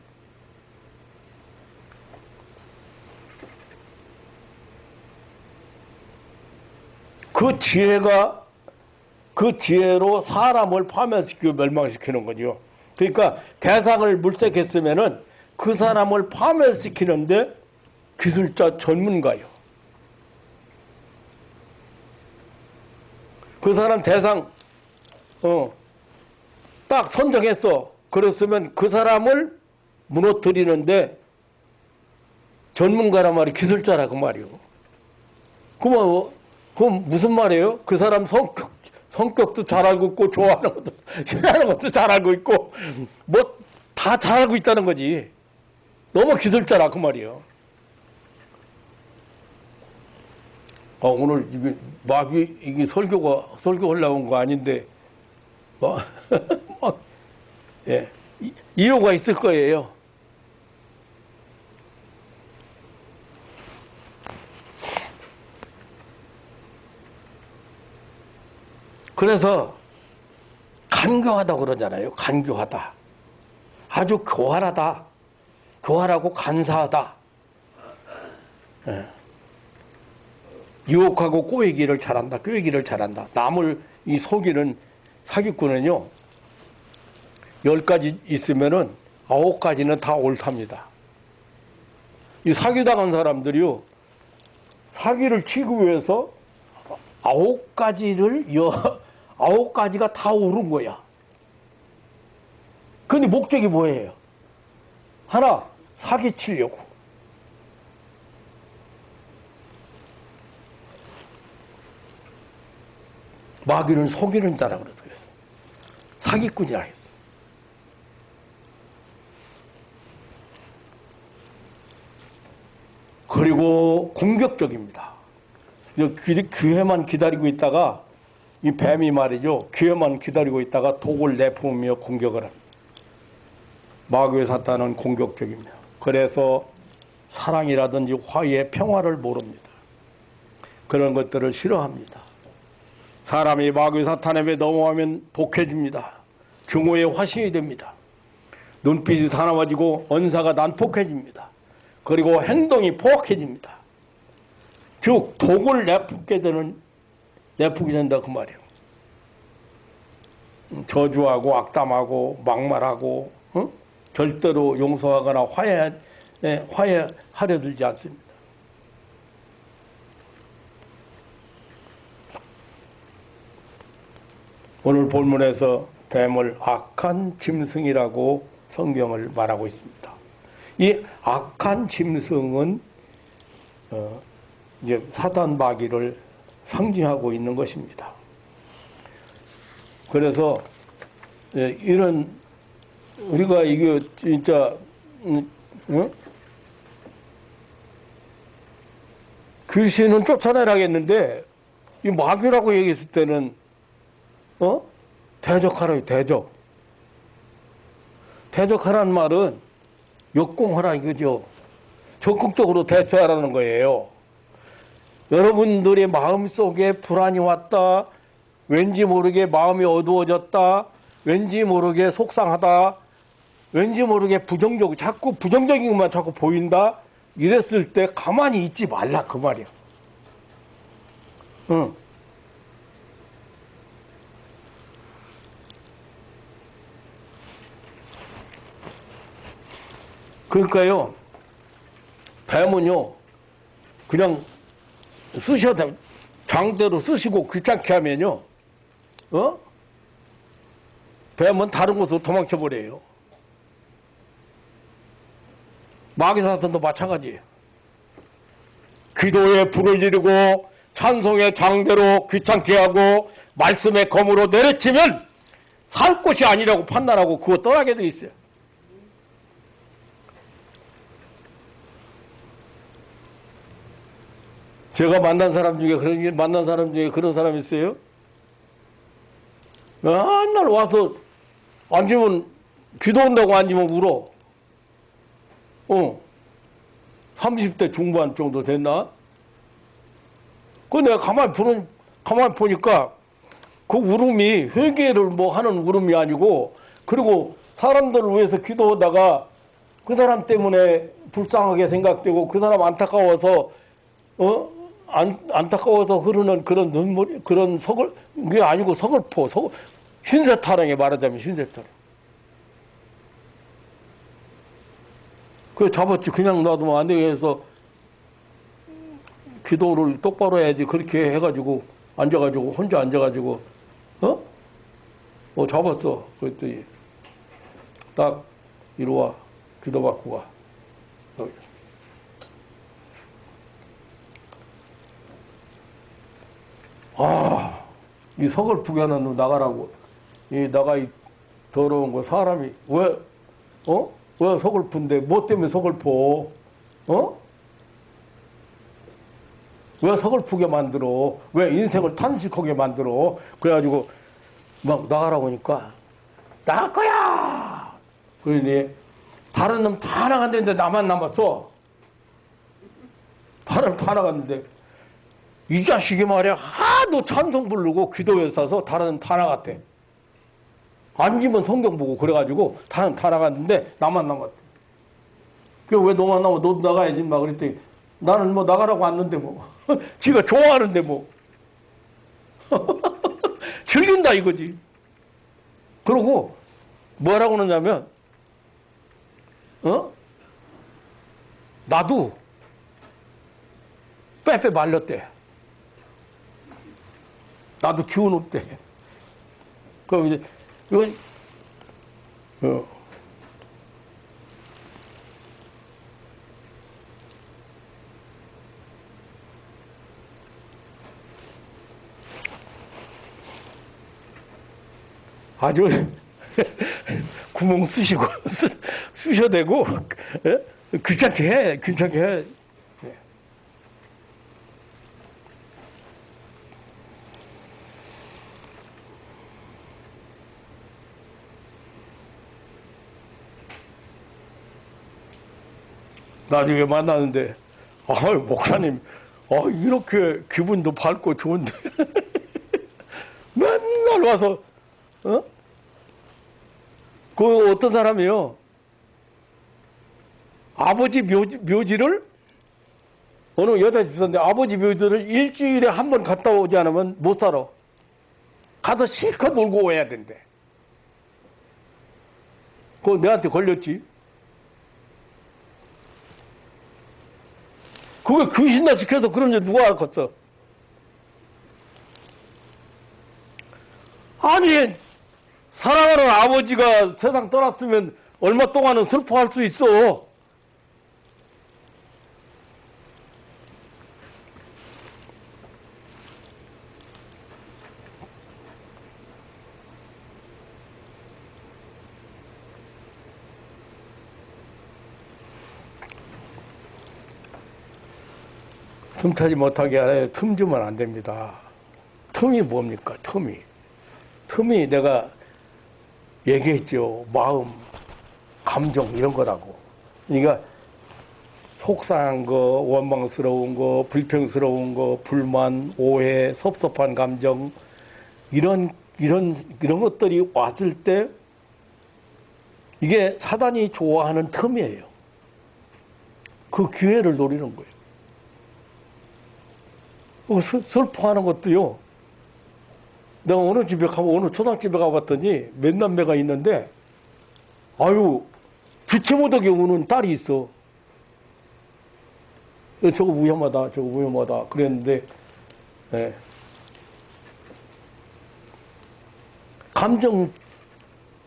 그 지혜로 사람을 파멸시키고 멸망시키는 거죠. 그러니까 대상을 물색했으면은 그 사람을 파멸시키는데 기술자 전문가요. 그 사람 대상 딱 선정했어. 그랬으면 그 사람을 무너뜨리는데 전문가란 말이 기술자라 그 말이요. 그럼 무슨 말이에요? 그 사람 성격도 잘 알고 있고 좋아하는 것도 싫어하는 것도 잘 알고 있고 뭐 다 잘 알고 있다는 거지. 너무 기술자라 그 말이에요. 오늘 이게 설교 올라온 거 아닌데 뭐, 예, 이유가 있을 거예요. 그래서 간교하다 그러잖아요. 간교하다. 아주 교활하다. 교활하고 간사하다. 예. 유혹하고 꼬이기를 잘한다. 꿰기를 잘한다. 남을 이 속이는 사기꾼은요. 10가지 있으면은 9가지는 다 옳답니다. 이 사기당한 사람들이요. 사기를 치기 위해서 9가지가 다 옳은 거야. 근데 목적이 뭐예요? 하나, 사기 치려고. 마귀는 속이는 자라 그랬어. 사기꾼이라 했어. 그리고 공격적입니다. 기회만 기다리고 있다가 이 뱀이 말이죠. 기회만 기다리고 있다가 독을 내뿜으며 공격을 합니다. 마귀의 사탄은 공격적입니다. 그래서 사랑이라든지 화해, 평화를 모릅니다. 그런 것들을 싫어합니다. 사람이 마귀의 사탄에 넘어가면 독해집니다. 증오의 화신이 됩니다. 눈빛이 사나워지고 언사가 난폭해집니다. 그리고 행동이 포악해집니다. 즉 독을 내뿜게 된다 그 말이에요. 저주하고 악담하고 막말하고 절대로 용서하거나 화해하려 들지 않습니다. 오늘 본문에서 뱀을 악한 짐승이라고 성경을 말하고 있습니다. 이 악한 짐승은 이제 사단 마귀를 상징하고 있는 것입니다. 그래서 이런 우리가 이게 진짜 귀신은 쫓아내라겠는데 이 마귀라고 얘기했을 때는 대적하라요. 대적하라는 말은 역공하라 이거죠. 적극적으로 대처하라는 거예요. 여러분들의 마음속에 불안이 왔다. 왠지 모르게 마음이 어두워졌다. 왠지 모르게 속상하다. 왠지 모르게 자꾸 부정적인 것만 자꾸 보인다. 이랬을 때 가만히 있지 말라 그 말이야. 응. 그러니까요, 뱀은요, 그냥 쓰셔도 장대로 쓰시고 귀찮게 하면요, 뱀은 다른 곳으로 도망쳐 버려요. 마귀사탄도 마찬가지예요. 기도에 불을 지르고 찬송의 장대로 귀찮게 하고 말씀의 검으로 내려치면 살 곳이 아니라고 판단하고 그거 떠나게 돼 있어요. 제가 만난 사람 중에 그런 사람 있어요? 맨날 와서 앉으면 기도 온다고 앉으면 울어. 30대 중반 정도 됐나? 그 내가 가만히 보니까 그 울음이 회개를 뭐 하는 울음이 아니고, 그리고 사람들을 위해서 기도하다가 그 사람 때문에 불쌍하게 생각되고 그 사람 안타까워서 흐르는 그런 눈물, 그런 그게 아니고 서글퍼, 신세타령에 말하자면 신세타령. 그래 잡았지. 그냥 놔두면 안 되게 해서 기도를 똑바로 해야지. 그렇게 해가지고 앉아가지고 혼자 앉아가지고 잡았어. 그랬더니 딱 이리 와, 기도받고 가. 이 서글프게 하는 놈 나가라고. 나가 이 더러운 거 사람이 왜 서글픈데 뭐 때문에 서글퍼? 왜 서글프게 만들어? 왜 인생을 탄식하게 만들어? 그래가지고 막 나가라고 하니까 나갈 거야. 그러니 다른 놈 다 나갔는데 나만 남았어. 다른 놈 다 나갔는데 이 자식이 말이야 하도 찬송 부르고 기도회 싸서 다른 놈 다 나갔대. 앉으면 성경 보고 그래가지고 다른 놈 다 나갔는데 나만 남았대. 그 왜 너만 남아? 너도 나가야지 막 그랬더니 나는 뭐 나가라고 왔는데 뭐 지가 좋아하는데 뭐 즐긴다 이거지. 그러고 뭐라고 그러냐면 나도 빼빼 말렸대. 나도 기운 없대. 그럼 이제 이건 아주 구멍 쑤시고 쑤셔대고 귀찮게 해. 네. 나중에 만나는데 목사님 이렇게 기분도 밝고 좋은데 맨날 와서 그 어떤 사람이요 아버지 묘지를 어느 여자 집사인데 아버지 묘지를 일주일에 한 번 갔다 오지 않으면 못 살아. 가서 실컷 놀고 와야 된대. 그거 내한테 걸렸지. 그거 귀신나 시켜서 그런지 누가 알겠어. 아니 사랑하는 아버지가 세상 떠났으면 얼마 동안은 슬퍼할 수 있어. 틈타지 못하게 하래. 틈 주면 안 됩니다. 틈이 뭡니까? 틈이 내가 얘기했죠. 마음, 감정 이런 거라고. 그러니까 속상한 거, 원망스러운 거, 불평스러운 거, 불만, 오해, 섭섭한 감정 이런 것들이 왔을 때 이게 사단이 좋아하는 틈이에요. 그 기회를 노리는 거예요. 슬퍼하는 것도요. 내가 어느 초상집에 가봤더니 몇 남매가 있는데, 주체 못하게 우는 딸이 있어. 저거 위험하다. 그랬는데, 예.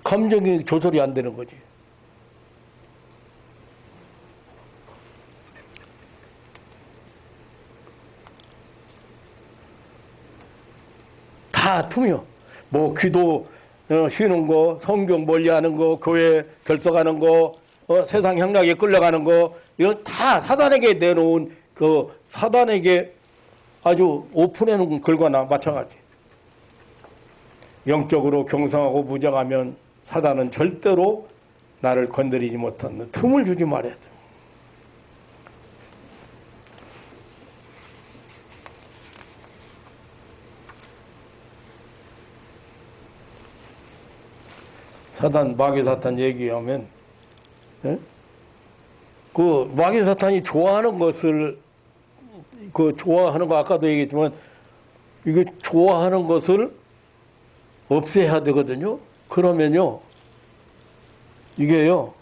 감정이 조절이 안 되는 거지. 다 틈이요. 뭐 기도 쉬는 거, 성경 멀리하는 거, 교회 결석하는 거, 세상 향락에 끌려가는 거, 이건 다 사단에게 내놓은 그 사단에게 아주 오픈해놓은 글과나 마찬가지. 영적으로 경성하고 무정하면 사단은 절대로 나를 건드리지 못하는 틈을 주지 말아야 돼. 마귀 사탄 얘기하면, 그 마귀 사탄이 좋아하는 것을, 좋아하는 거 아까도 얘기했지만, 이게 좋아하는 것을 없애야 되거든요. 그러면요, 이게요,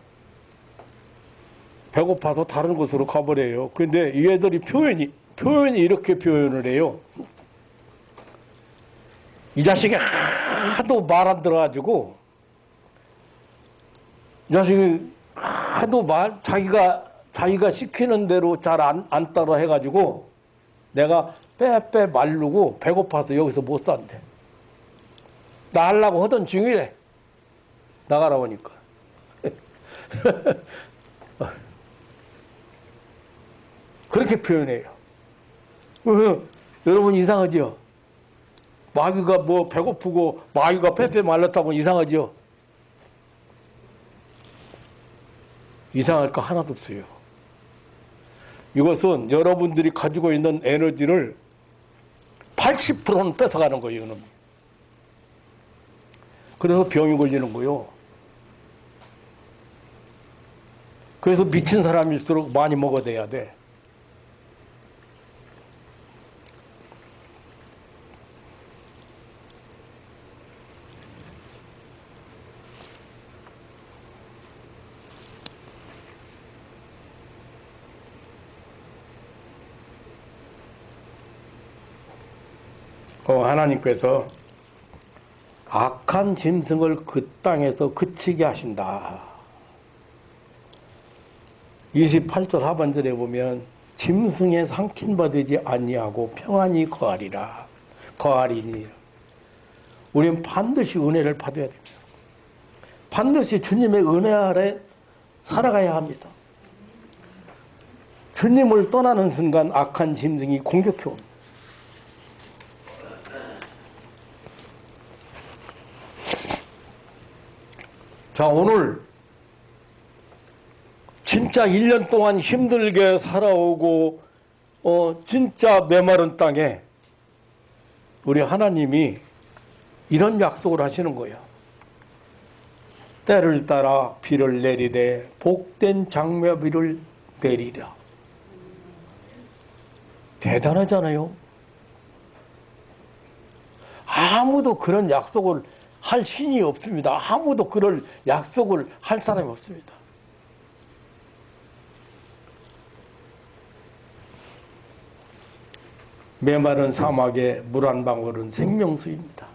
배고파서 다른 곳으로 가버려요. 근데 얘들이 표현이 이렇게 표현을 해요. 이 자식이 하도 말 안 들어가지고, 이 자식이 하도 자기가 시키는 대로 잘 안 따라 해가지고 내가 빼빼 말르고 배고파서 여기서 못 산대. 나 하려고 하던 중이래. 나가라 보니까. 그렇게 표현해요. 여러분 이상하죠? 마귀가 뭐 배고프고 마귀가 빼빼 말랐다고 이상하죠? 이상할 거 하나도 없어요. 이것은 여러분들이 가지고 있는 에너지를 80%는 뺏어가는 거예요. 이거는. 그래서 병이 걸리는 거예요. 그래서 미친 사람일수록 많이 먹어대야 돼. 하나님께서 악한 짐승을 그 땅에서 그치게 하신다. 28절 하반절에 보면 짐승에 삼킨 바 되지 아니하고 평안히 거하리라. 거하리니. 우리는 반드시 은혜를 받아야 됩니다. 반드시 주님의 은혜 아래 살아가야 합니다. 주님을 떠나는 순간 악한 짐승이 공격해 옵니다. 자, 오늘 진짜 1년 동안 힘들게 살아오고 진짜 메마른 땅에 우리 하나님이 이런 약속을 하시는 거예요. 때를 따라 비를 내리되 복된 장마비를 내리라. 대단하잖아요. 아무도 그런 약속을 할 신이 없습니다. 아무도 그럴 약속을 할 사람이 없습니다. 메마른 사막에 물 한 방울은 생명수입니다.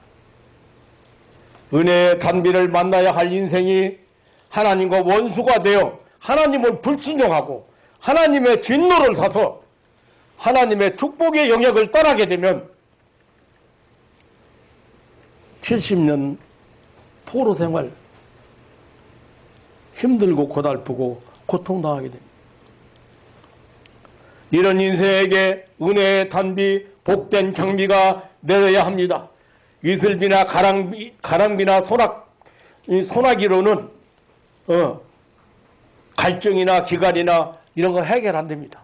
은혜의 단비를 만나야 할 인생이 하나님과 원수가 되어 하나님을 불신용하고 하나님의 진노를 사서 하나님의 축복의 영역을 떠나게 되면 70년 포로 생활 힘들고 고달프고 고통당하게 됩니다. 이런 인생에게 은혜의 단비, 복된 장비가 내려야 합니다. 이슬비나 가랑비나 소나기로는 갈증이나 기갈이나 이런 거 해결 안 됩니다.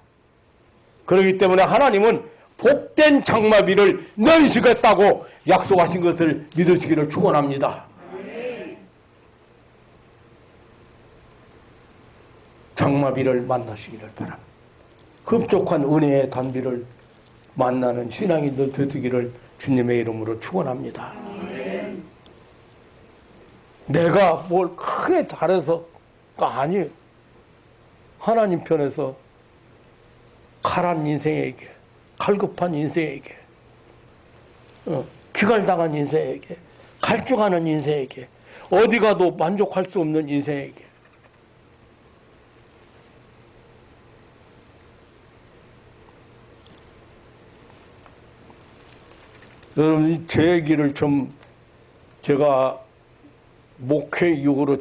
그렇기 때문에 하나님은 복된 장마비를 내리시겠다고 약속하신 것을 믿으시기를 축원합니다. 장마비를 만나시기를 바랍니다. 급족한 은혜의 단비를 만나는 신앙이 늘 되시기를 주님의 이름으로 축원합니다. 내가 뭘 크게 잘해서가 아니에요. 하나님 편에서 가란 인생에게, 갈급한 인생에게, 기갈당한 인생에게, 갈증하는 인생에게, 어디 가도 만족할 수 없는 인생에게 여러분, 제 얘기를 좀 제가 목회 이후로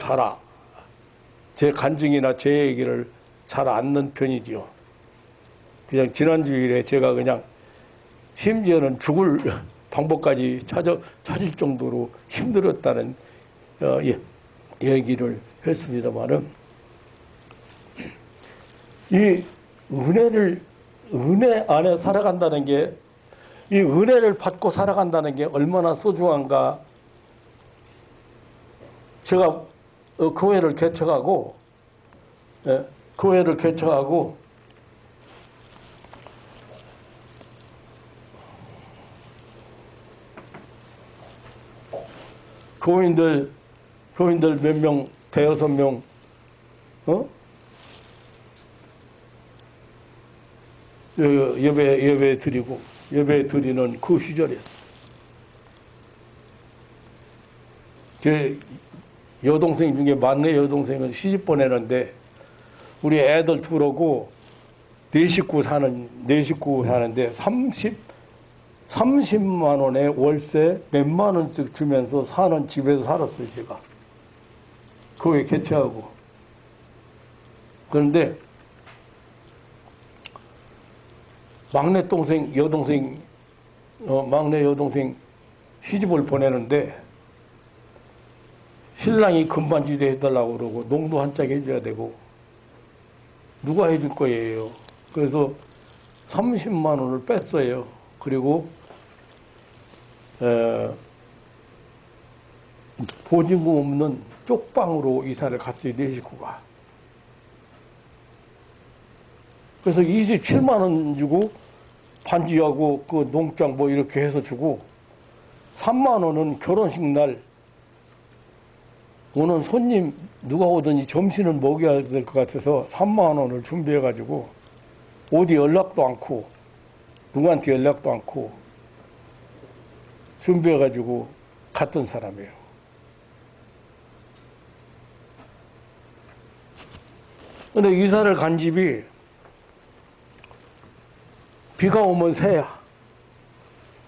제 간증이나 제 얘기를 잘 않는 편이지요. 그냥 지난주일에 제가 그냥 심지어는 죽을 방법까지 찾을 정도로 힘들었다는 얘기를 했습니다만은 이 은혜 안에 살아간다는 게 이 은혜를 받고 살아간다는 게 얼마나 소중한가. 제가 교회를 개척하고 교인들 몇 명, 대여섯 명, 예배 드리는 그 시절이었어요. 제 여동생 중에 막내 여동생은 시집 보내는데 우리 애들 둘하고 네 식구 사는데 30만 원에 월세 몇만 원씩 주면서 사는 집에서 살았어요, 제가. 교회 개최하고. 그런데 막내 여동생 시집을 보내는데 신랑이 금반지도 해달라고 그러고 농도 한 짝 해줘야 되고 누가 해줄 거예요. 그래서 30만 원을 뺐어요. 그리고 보증금 없는 쪽방으로 이사를 갔어요. 네 식구가. 그래서 27만 원 주고 반지하고 그 농장 뭐 이렇게 해서 주고 3만 원은 결혼식 날 오는 손님 누가 오든지 점심은 먹여야 될 것 같아서 3만 원을 준비해가지고 어디 연락도 않고 누구한테 연락도 않고 준비해가지고 갔던 사람이에요. 근데 이사를 간 집이 비가 오면 새야.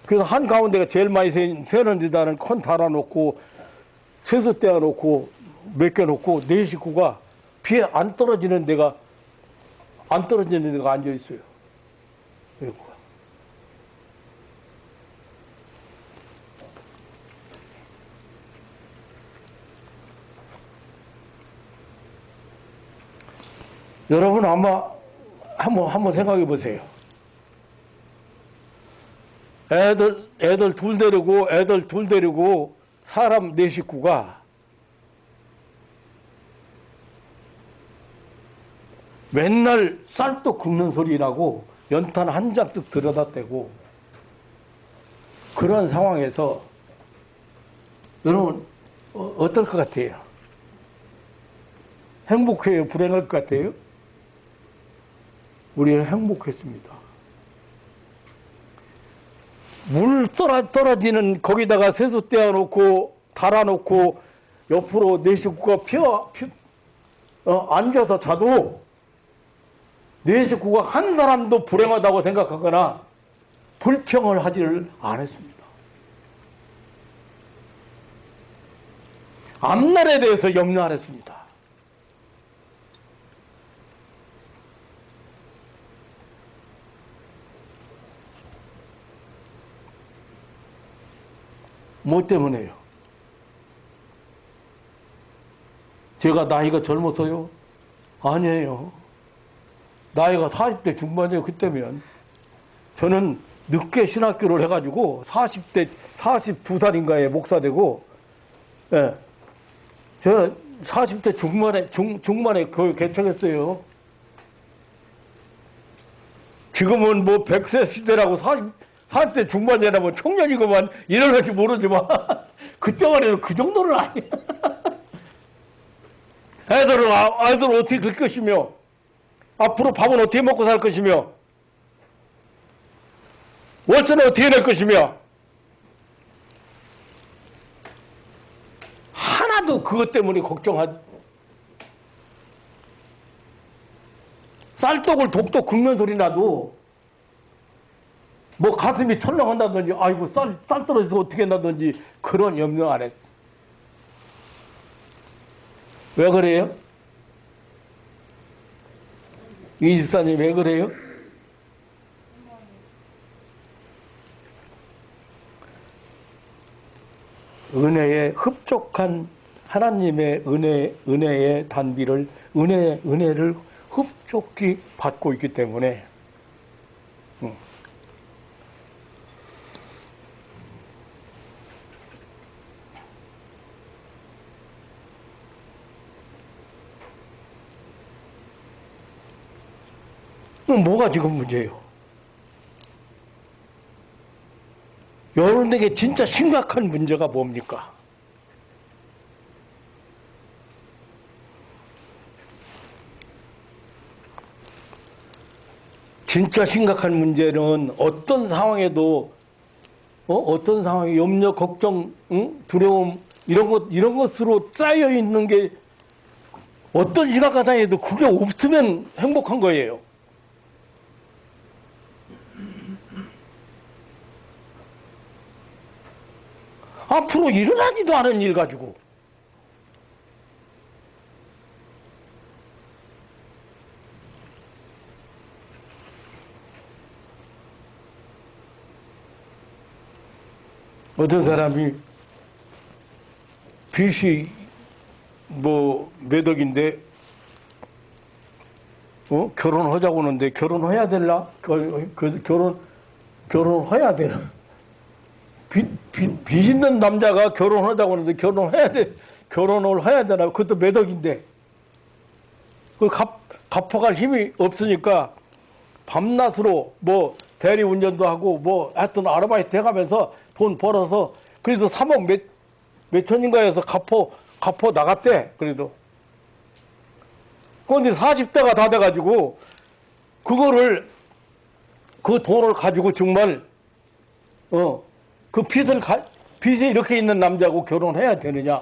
그래서 한가운데가 제일 많이 새는 데다는 컨 달아놓고 세수 떼어놓고 몇 개 놓고 네 식구가 비에 안 떨어지는 데가 앉아 있어요. 여러분 아마 한번 생각해 보세요. 애들 둘 데리고 사람 네 식구가 맨날 쌀도 긁는 소리라고 연탄 한 장씩 들여다 떼고 그런 상황에서 여러분 어떨 것 같아요? 행복해요? 불행할 것 같아요? 우리는 행복했습니다. 물 떨어지는 거기다가 세수 떼어놓고 달아놓고 옆으로 네 식구가 앉아서 자도 네 식구가 한 사람도 불행하다고 생각하거나 불평을 하지를 않았습니다. 앞날에 대해서 염려 안 했습니다. 뭐 때문에요? 제가 나이가 젊어서요? 아니에요. 나이가 40대 중반이에요. 그때면. 저는 늦게 신학교를 해가지고 42살인가에 목사되고, 예. 제가 40대 중반에 교회 개척했어요. 지금은 뭐 100세 시대라고 40대 중반이라 뭐 청년이고만 이러는지 모르지만 그때만 해도 그 정도는 아니야. 애들은 어떻게 클 것이며 앞으로 밥은 어떻게 먹고 살 것이며 월세는 어떻게 낼 것이며 하나도 그것 때문에 걱정하지. 쌀떡을 독독 긁는 소리 나도 뭐 가슴이 철렁한다든지 아이고 쌀 떨어져서 어떻게 한다든지 그런 염려 안 했어. 왜 그래요? 이 집사님 왜 그래요? 은혜에 흡족한 하나님의 은혜의 단비를 은혜를 흡족히 받고 있기 때문에 뭐가 지금 문제예요? 여러분에게 진짜 심각한 문제가 뭡니까? 진짜 심각한 문제는 어떤 상황에도 어떤 상황에 염려, 걱정, 두려움 이런 것으로 쌓여 있는 게 어떤 심각한 상황에도 그게 없으면 행복한 거예요. 앞으로 일어나지도 않은 일 가지고 어떤 사람이 빚이 뭐 몇 억인데 결혼하자고 하는데 결혼해야 되나? 결혼해야 되나? 빚 있는 남자가 결혼하자고 하는데 결혼을 해야 되나? 그것도 몇 억인데. 그 갚아갈 힘이 없으니까 밤낮으로 뭐 대리운전도 하고 뭐 하여튼 아르바이트 해가면서 돈 벌어서 그래도 3억 몇천인가에서 갚아 나갔대. 그래도. 그런데 40대가 다 돼가지고 그 돈을 가지고 정말 그 빚이 이렇게 있는 남자하고 결혼해야 되느냐?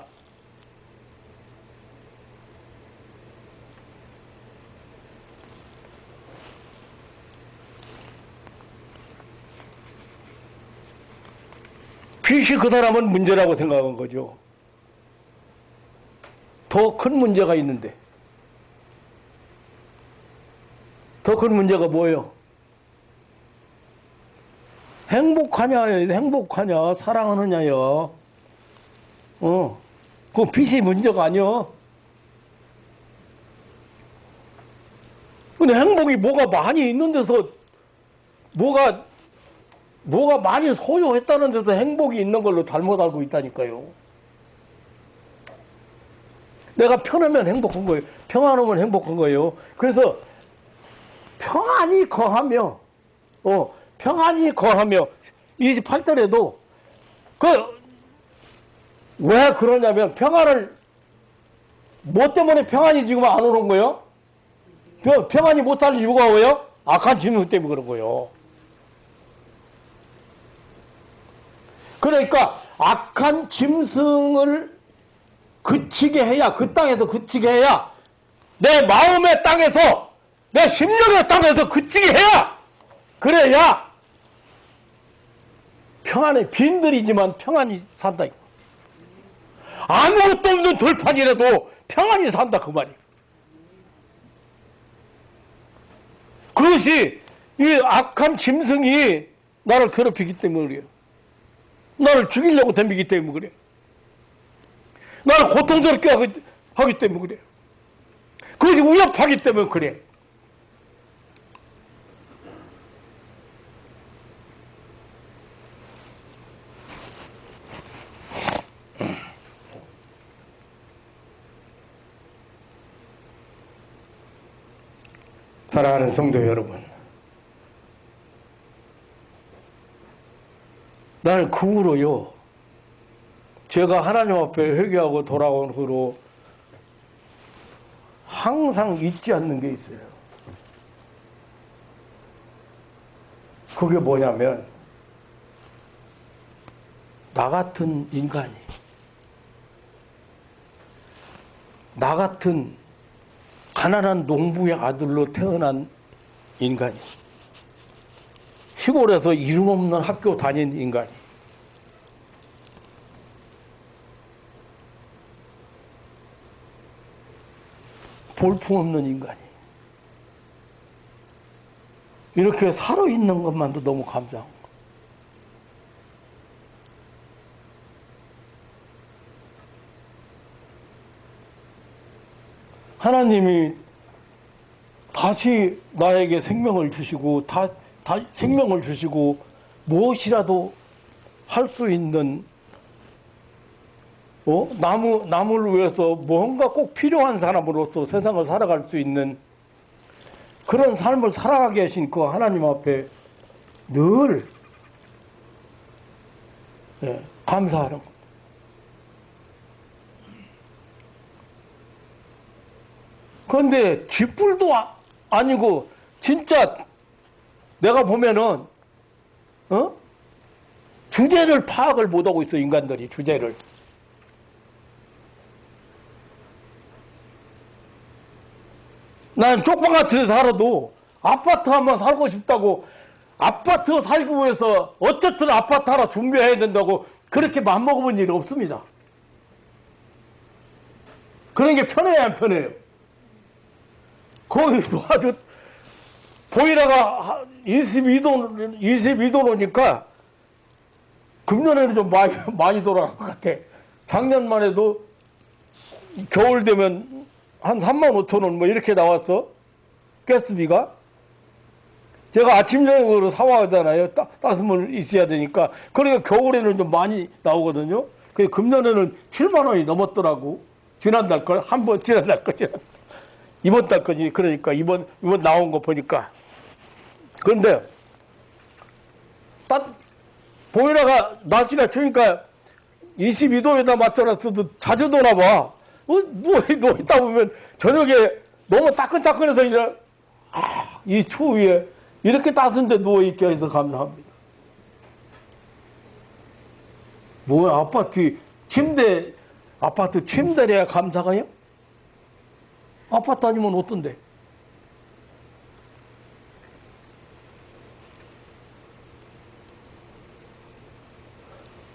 빚이 그 사람은 문제라고 생각한 거죠. 더 큰 문제가 있는데. 더 큰 문제가 뭐예요? 행복하냐, 사랑하느냐요. 그 빚이 문제가 아니요. 근데 행복이 뭐가 많이 있는 데서, 뭐가 많이 소유했다는 데서 행복이 있는 걸로 잘못 알고 있다니까요. 내가 편하면 행복한 거예요. 평안하면 행복한 거예요. 그래서 평안이 거하며 28절에도 왜 그러냐면 평안을 뭐 때문에 평안이 지금 안 오는 거예요? 평안이 못할 이유가 뭐예요? 악한 짐승 때문에 그런 거예요. 그러니까 악한 짐승을 그치게 해야, 그 땅에서 그치게 해야, 내 마음의 땅에서, 내 심령의 땅에서 그치게 해야, 그래야 평안에 빈들이지만 평안히 산다. 아무것도 없는 들판이라도 평안히 산다 그 말이에요. 그것이 이 악한 짐승이 나를 괴롭히기 때문에 그래요. 나를 죽이려고 덤비기 때문에 그래. 나를 고통스럽게 하기 때문에 그래. 그것이 위협하기 때문에 그래. 사랑하는 성도 여러분, 나는 그 후로요, 제가 하나님 앞에 회개하고 돌아온 후로 항상 잊지 않는 게 있어요. 그게 뭐냐면, 나 같은 인간이, 나 같은 가난한 농부의 아들로 태어난 인간이, 시골에서 이름 없는 학교 다닌 인간이, 볼품없는 인간이 이렇게 살아있는 것만도 너무 감사한 거. 하나님이 다시 나에게 생명을 주시고 다 생명을 주시고 무엇이라도 할 수 있는 남을 위해서 뭔가 꼭 필요한 사람으로서 세상을 살아갈 수 있는 그런 삶을 살아가게 하신 그 하나님 앞에 늘 감사하는 것. 그런데 쥐뿔도 아니고 진짜 내가 보면은 주제를 파악을 못하고 있어. 인간들이 주제를. 난 쪽방 같은 데 살아도 아파트 한번 살고 싶다고, 아파트 살기 위해서 어쨌든 아파트 하나 준비해야 된다고 그렇게 맘먹어본 일이 없습니다. 그런 게 편해야 안 편해요. 거기도 아주 보일러가 22도 놓으니까 금년에는 좀 많이 돌아간 것 같아. 작년만 해도 겨울 되면 한 3만 5천 원 뭐 이렇게 나왔어. 가스비가. 제가 아침 저녁으로 사와잖아요. 따스물 있어야 되니까. 그러니까 겨울에는 좀 많이 나오거든요. 그 금년에는 7만 원이 넘었더라고. 지난달 걸 한 번 지난달 거 이번 달 거지. 그러니까 이번 나온 거 보니까. 그런데 보이라가 날씨가 추우니까 22도에다 맞춰놨어도 자주 도나 봐. 누워있다 보면 저녁에 너무 따끈따끈해서 이 추위에 이렇게 따뜻한데 누워있게 해서 감사합니다. 뭐야, 아파트 침대래야 감사가요? 아파트 아니면 어떤데?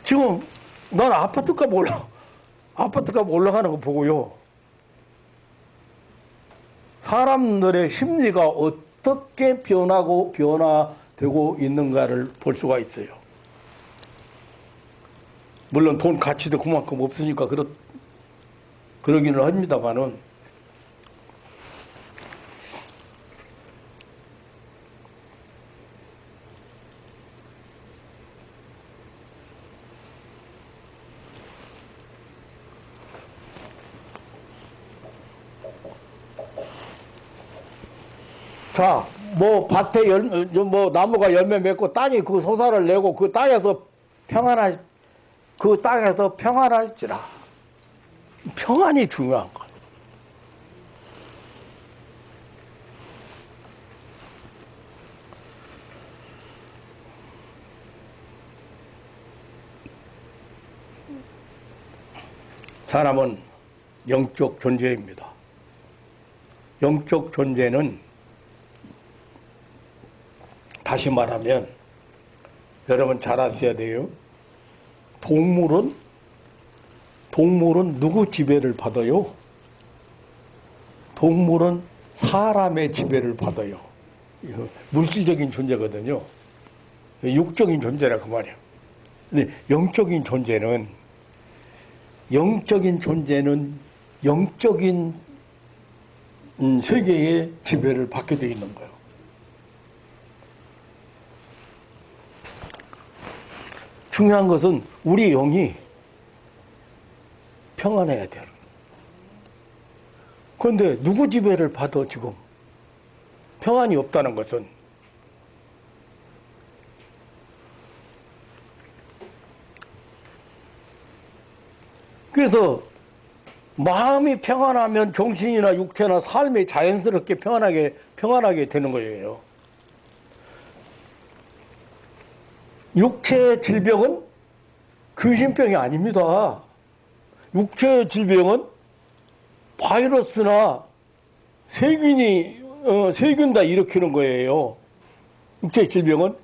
지금 난 아파트값 올라가는 거 보고요. 사람들의 심리가 어떻게 변화되고 있는가를 볼 수가 있어요. 물론 돈 가치도 그만큼 없으니까 그러기는 합니다만은 자, 뭐 밭에 나무가 열매 맺고 땅이 그 소사를 내고 그 땅에서 평안할지라. 평안이 중요한 거야. 사람은 영적 존재입니다. 영적 존재는 다시 말하면 여러분 잘 아셔야 돼요. 동물은 누구 지배를 받아요? 동물은 사람의 지배를 받아요. 물질적인 존재거든요. 육적인 존재라 그 말이에요. 근데 영적인 존재는 영적인 세계의 지배를 받게 되어 있는 거예요. 중요한 것은 우리 영이 평안해야 돼요. 그런데 누구 지배를 받아 지금? 평안이 없다는 것은 그래서 마음이 평안하면 정신이나 육체나 삶이 자연스럽게 평안하게 되는 거예요. 육체의 질병은 귀신병이 아닙니다. 육체의 질병은 바이러스나 세균 다 일으키는 거예요. 육체의 질병은.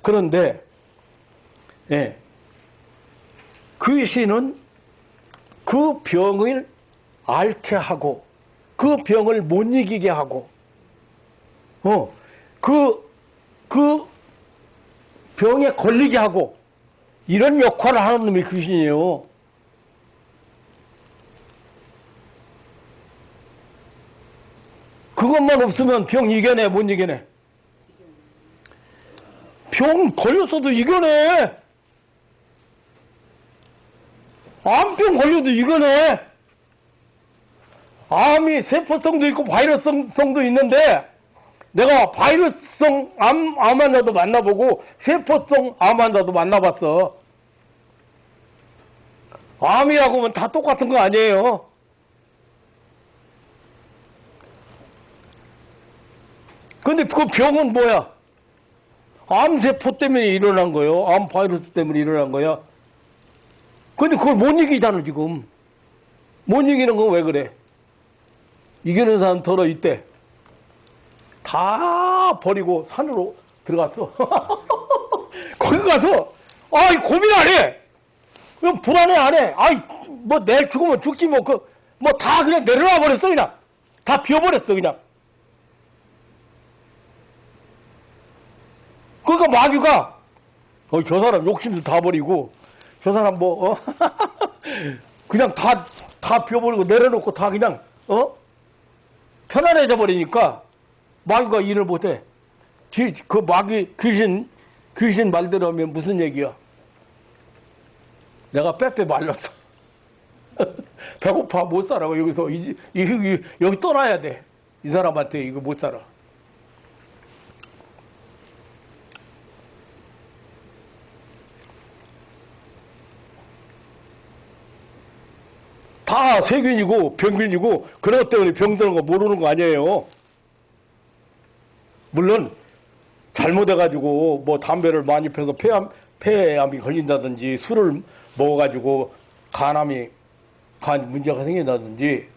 그런데 귀신은 그 병을 앓게 하고 그 병을 못 이기게 하고 그 병에 걸리게 하고 이런 역할을 하는 놈이 귀신이에요. 그것만 없으면 병 이겨내, 못 이겨내? 병 걸렸어도 이겨내. 암병 걸려도 이겨내. 암이 세포성도 있고 바이러스성도 있는데 내가 바이러스성 암 환자도 만나보고 세포성 암 환자도 만나봤어. 암이라고 하면 다 똑같은 거 아니에요. 근데 그 병은 뭐야? 암세포 때문에 일어난 거예요. 암 바이러스 때문에 일어난 거야. 근데 그걸 못 이기잖아, 지금. 못 이기는 건 왜 그래? 이기는 사람 더러 있대. 다 버리고 산으로 들어갔어. 거기 가서, 고민 안 해. 그럼 불안해 안 해. 뭐 내일 죽으면 죽지 뭐, 다 그냥 내려놔 버렸어, 그냥. 다 비워버렸어, 그냥. 그러니까 마귀가 저 사람 욕심도 다 버리고, 저 사람 뭐, 그냥 다 비워버리고 내려놓고 다 그냥, 편안해져 버리니까 마귀가 일을 못해. 그 마귀, 귀신 말대로 하면 무슨 얘기야? 내가 빼빼 말랐어. 배고파, 못 살아. 여기서, 여기 떠나야 돼. 이 사람한테 이거 못 살아. 다 세균이고 병균이고 그런 것 때문에 병드는 거 모르는 거 아니에요. 물론 잘못해가지고 뭐 담배를 많이 피워서 폐암이 걸린다든지 술을 먹어가지고 간 문제가 생긴다든지,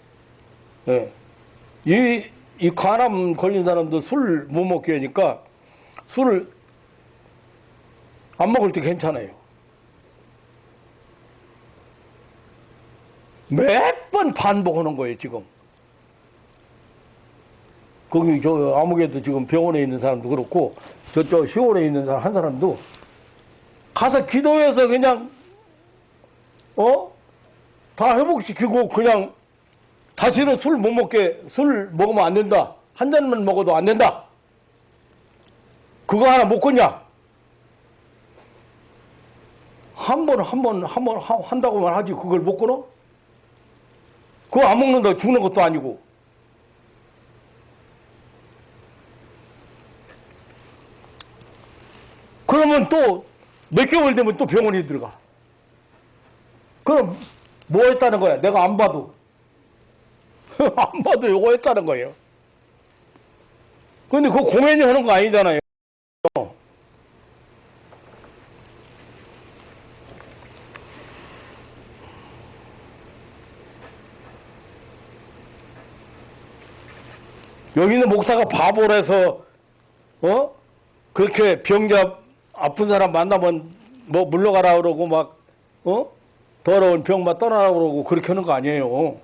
예. 이 간암 걸린 사람도 술 못 먹게 하니까 술을 안 먹을 때 괜찮아요. 몇 번 반복하는 거예요, 지금. 거기 아무개도 지금 병원에 있는 사람도 그렇고 저쪽 시골에 있는 사람 한 사람도 가서 기도해서 그냥 다 회복시키고 그냥 다시는 술 못 먹게, 술 먹으면 안 된다. 한 잔만 먹어도 안 된다. 그거 하나 못 걷냐? 한 번 한다고만 하지 그걸 못 끊어? 그거 안 먹는다 죽는 것도 아니고. 그러면 또 몇 개월 되면 또 병원에 들어가. 그럼 뭐 했다는 거야? 내가 안 봐도. 안 봐도 요거 했다는 거예요. 근데 그거 공연이 하는 거 아니잖아요. 여기 있는 목사가 바보라서, 그렇게 병자, 아픈 사람 만나면 뭐 물러가라 그러고 막, 더러운 병만 떠나라 그러고 그렇게 하는 거 아니에요.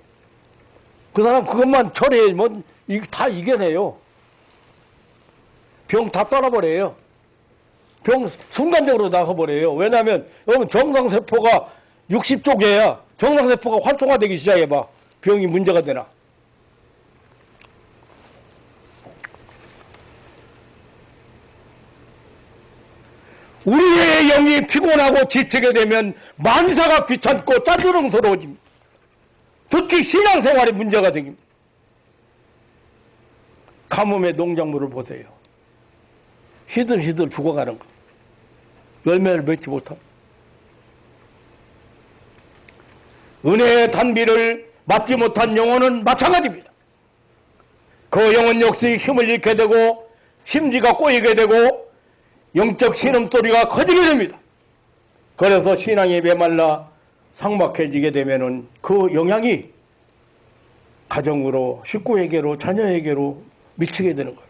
그 사람 그것만 처리하면 다 이겨내요. 병 다 떠나버려요. 병 순간적으로 나가버려요. 왜냐하면 여러분 정상세포가 60쪽이야. 정상세포가 활성화되기 시작해봐. 병이 문제가 되나. 우리의 영이 피곤하고 지치게 되면 만사가 귀찮고 짜증스러워집니다. 특히 신앙생활에 문제가 생깁니다. 가뭄의 농작물을 보세요. 시들시들 죽어가는 것. 열매를 맺지 못합니다. 은혜의 단비를 맞지 못한 영혼은 마찬가지입니다. 그 영혼 역시 힘을 잃게 되고 심지가 꼬이게 되고 영적 신음소리가 커지게 됩니다. 그래서 신앙이 메말라 삭막해지게 되면은 그 영향이 가정으로, 식구에게로, 자녀에게로 미치게 되는 거예요.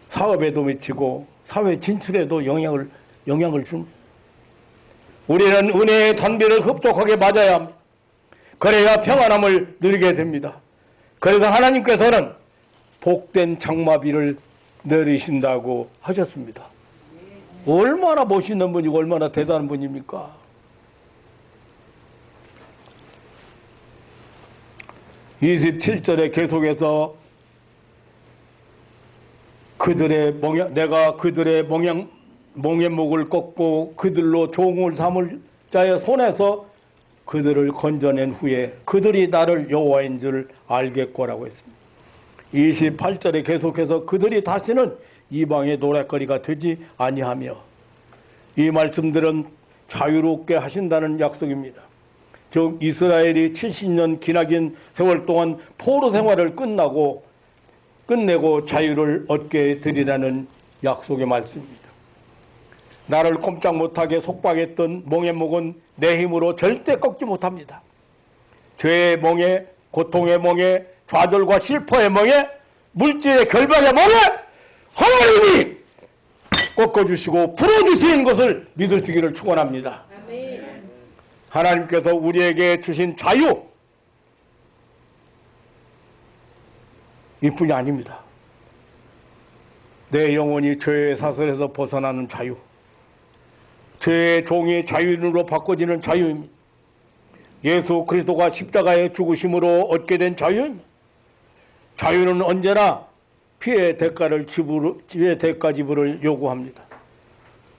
사업에도 미치고 사회 진출에도 영향을 줍니다. 우리는 은혜의 단비를 흡족하게 맞아야 합니다. 그래야 평안함을 누리게 됩니다. 그래서 하나님께서는 복된 장마비를 내리신다고 하셨습니다. 얼마나 멋있는 분이고 얼마나 대단한 분입니까? (27절에) 계속해서 내가 그들의 몽에목을 꺾고 그들로 종을 삼을 자의 손에서 그들을 건져낸 후에 그들이 나를 여호와인 줄 알겠고라고 했습니다. 28절에 계속해서 그들이 다시는 이방의 노랫거리가 되지 아니하며, 이 말씀들은 자유롭게 하신다는 약속입니다. 즉 이스라엘이 70년 기나긴 세월 동안 포로 생활을 끝내고 자유를 얻게 되리라는 약속의 말씀입니다. 나를 꼼짝 못하게 속박했던 몽의 목은 내 힘으로 절대 꺾지 못합니다. 죄의 몽에, 고통의 몽에, 좌절과 실패의 멍에, 물질의 결박의 멍에 하나님이 꺾어주시고 풀어주시는 것을 믿을 수 있기를 축원합니다. 아멘. 하나님께서 우리에게 주신 자유, 이뿐이 아닙니다. 내 영혼이 죄의 사슬에서 벗어나는 자유, 죄의 종이 자유인으로 바꿔지는 자유입니다. 예수 그리스도가 십자가에 죽으심으로 얻게 된 자유입니다. 자유는 언제나 피해 대가 지불을 요구합니다.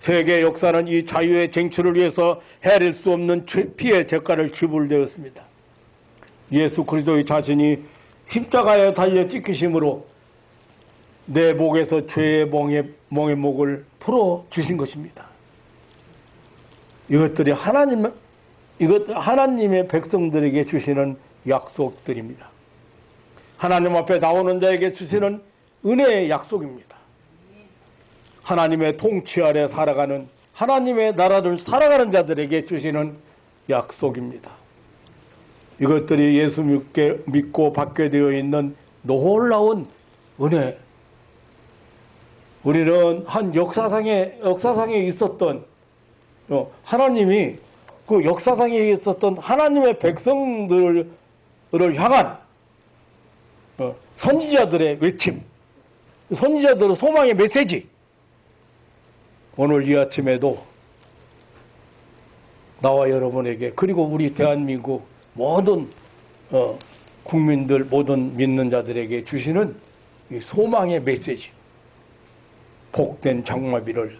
세계 역사는 이 자유의 쟁취를 위해서 헤아릴 수 없는 피해 대가를 지불되었습니다. 예수 그리스도의 자신이 십자가에 달려 찍히심으로 내 목에서 죄의 멍에 목을 풀어 주신 것입니다. 이것들이 하나님의 백성들에게 주시는 약속들입니다. 하나님 앞에 나오는 자에게 주시는 은혜의 약속입니다. 하나님의 통치 아래 살아가는, 하나님의 나라를 살아가는 자들에게 주시는 약속입니다. 이것들이 예수 믿고 받게 되어 있는 놀라운 은혜. 우리는 한 역사상에 있었던 하나님이 그 역사상에 있었던 하나님의 백성들을 향한 선지자들의 외침, 선지자들의 소망의 메시지, 오늘 이 아침에도 나와 여러분에게, 그리고 우리 대한민국 모든 국민들, 모든 믿는 자들에게 주시는 이 소망의 메시지, 복된 장마비를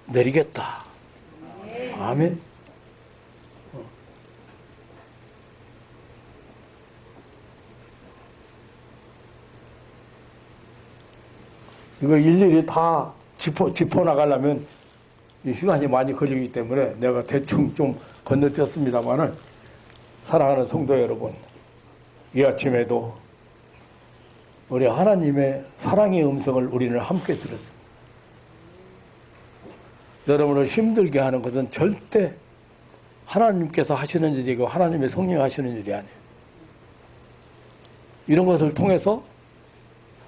내리겠다. 아멘. 이거 일일이 다 짚어 나가려면 이 시간이 많이 걸리기 때문에 내가 대충 좀 건너뛰었습니다만은, 사랑하는 성도 여러분, 이 아침에도 우리 하나님의 사랑의 음성을 우리는 함께 들었습니다. 여러분을 힘들게 하는 것은 절대 하나님께서 하시는 일이고 하나님의 성령이 하시는 일이 아니에요. 이런 것을 통해서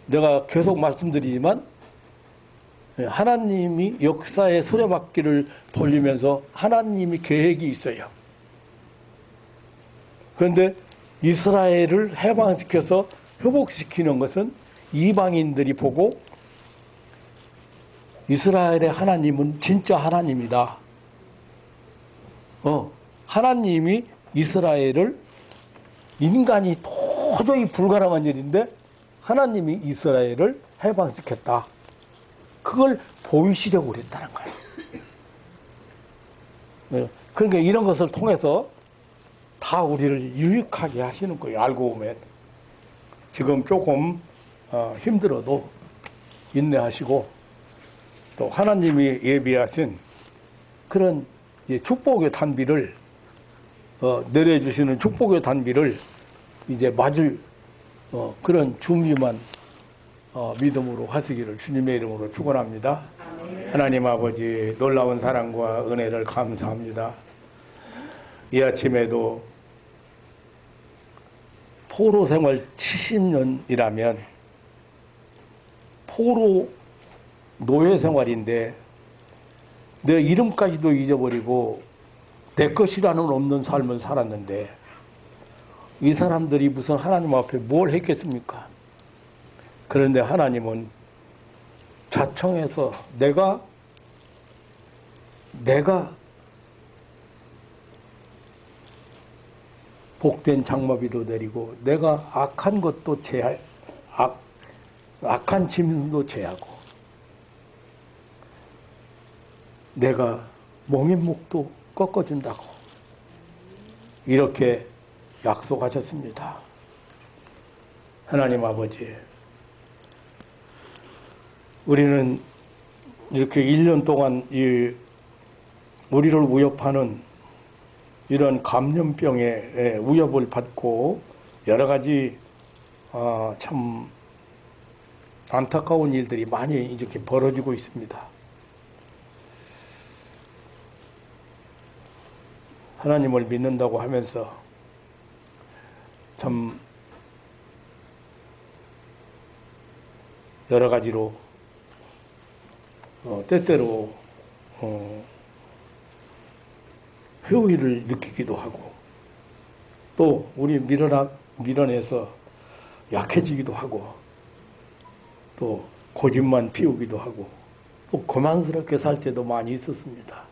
내가 계속 말씀드리지만, 하나님이 역사의 수레바퀴를 돌리면서 하나님이 계획이 있어요. 그런데 이스라엘을 해방시켜서 회복시키는 것은 이방인들이 보고 이스라엘의 하나님은 진짜 하나님이다. 하나님이 이스라엘을, 인간이 도저히 불가능한 일인데 하나님이 이스라엘을 해방시켰다. 그걸 보이시려고 그랬다는 거예요. 그러니까 이런 것을 통해서 다 우리를 유익하게 하시는 거예요. 알고 보면. 지금 조금 힘들어도 인내하시고, 또 하나님이 예비하신 그런 축복의 단비를, 내려주시는 축복의 단비를 이제 맞을 그런 준비만 믿음으로 하시기를 주님의 이름으로 축원합니다. 하나님 아버지, 놀라운 사랑과 은혜를 감사합니다. 이 아침에도 포로 생활 70년이라면 포로 노예 생활인데 내 이름까지도 잊어버리고 내 것이라는 없는 삶을 살았는데, 이 사람들이 무슨 하나님 앞에 뭘 했겠습니까? 그런데 하나님은 자청해서 내가 복된 장마비도 내리고, 내가 악한 것도 악한 짐도 제하고, 내가 몽인목도 꺾어준다고 이렇게 약속하셨습니다. 하나님 아버지, 우리는 이렇게 1년 동안 우리를 위협하는 이런 감염병의 위협을 받고 여러 가지 참 안타까운 일들이 많이 이렇게 벌어지고 있습니다. 하나님을 믿는다고 하면서 참 여러 가지로 때때로 회의를 느끼기도 하고, 또 우리 밀어내서 약해지기도 하고, 또 고집만 피우기도 하고, 또 고만스럽게 살 때도 많이 있었습니다.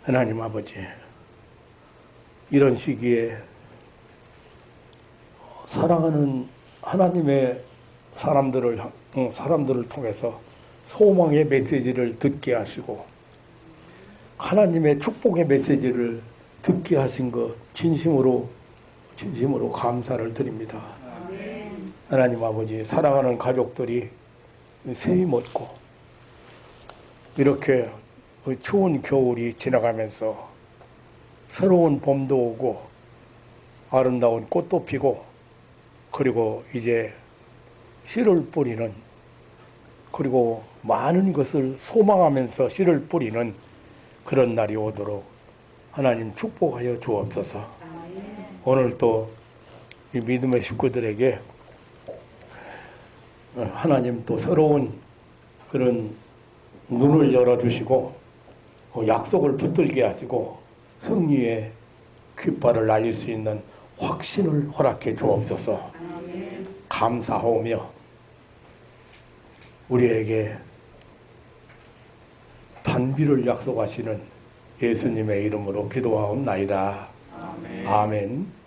하나님 아버지, 이런 시기에 사랑하는 하나님의 사람들을 통해서 소망의 메시지를 듣게 하시고 하나님의 축복의 메시지를 듣게 하신 것 진심으로 감사를 드립니다. 하나님 아버지, 사랑하는 가족들이 세이 먹고 이렇게 추운 겨울이 지나가면서 새로운 봄도 오고 아름다운 꽃도 피고 그리고 이제 씨를 뿌리는, 그리고 많은 것을 소망하면서 씨를 뿌리는 그런 날이 오도록 하나님 축복하여 주옵소서. 오늘 또 이 믿음의 식구들에게 하나님 또 새로운 그런 눈을 열어주시고 약속을 붙들게 하시고 승리의 깃발을 날릴 수 있는 확신을 허락해 주옵소서. 감사하며 우리에게 단비를 약속하시는 예수님의 이름으로 기도하옵나이다. 아멘.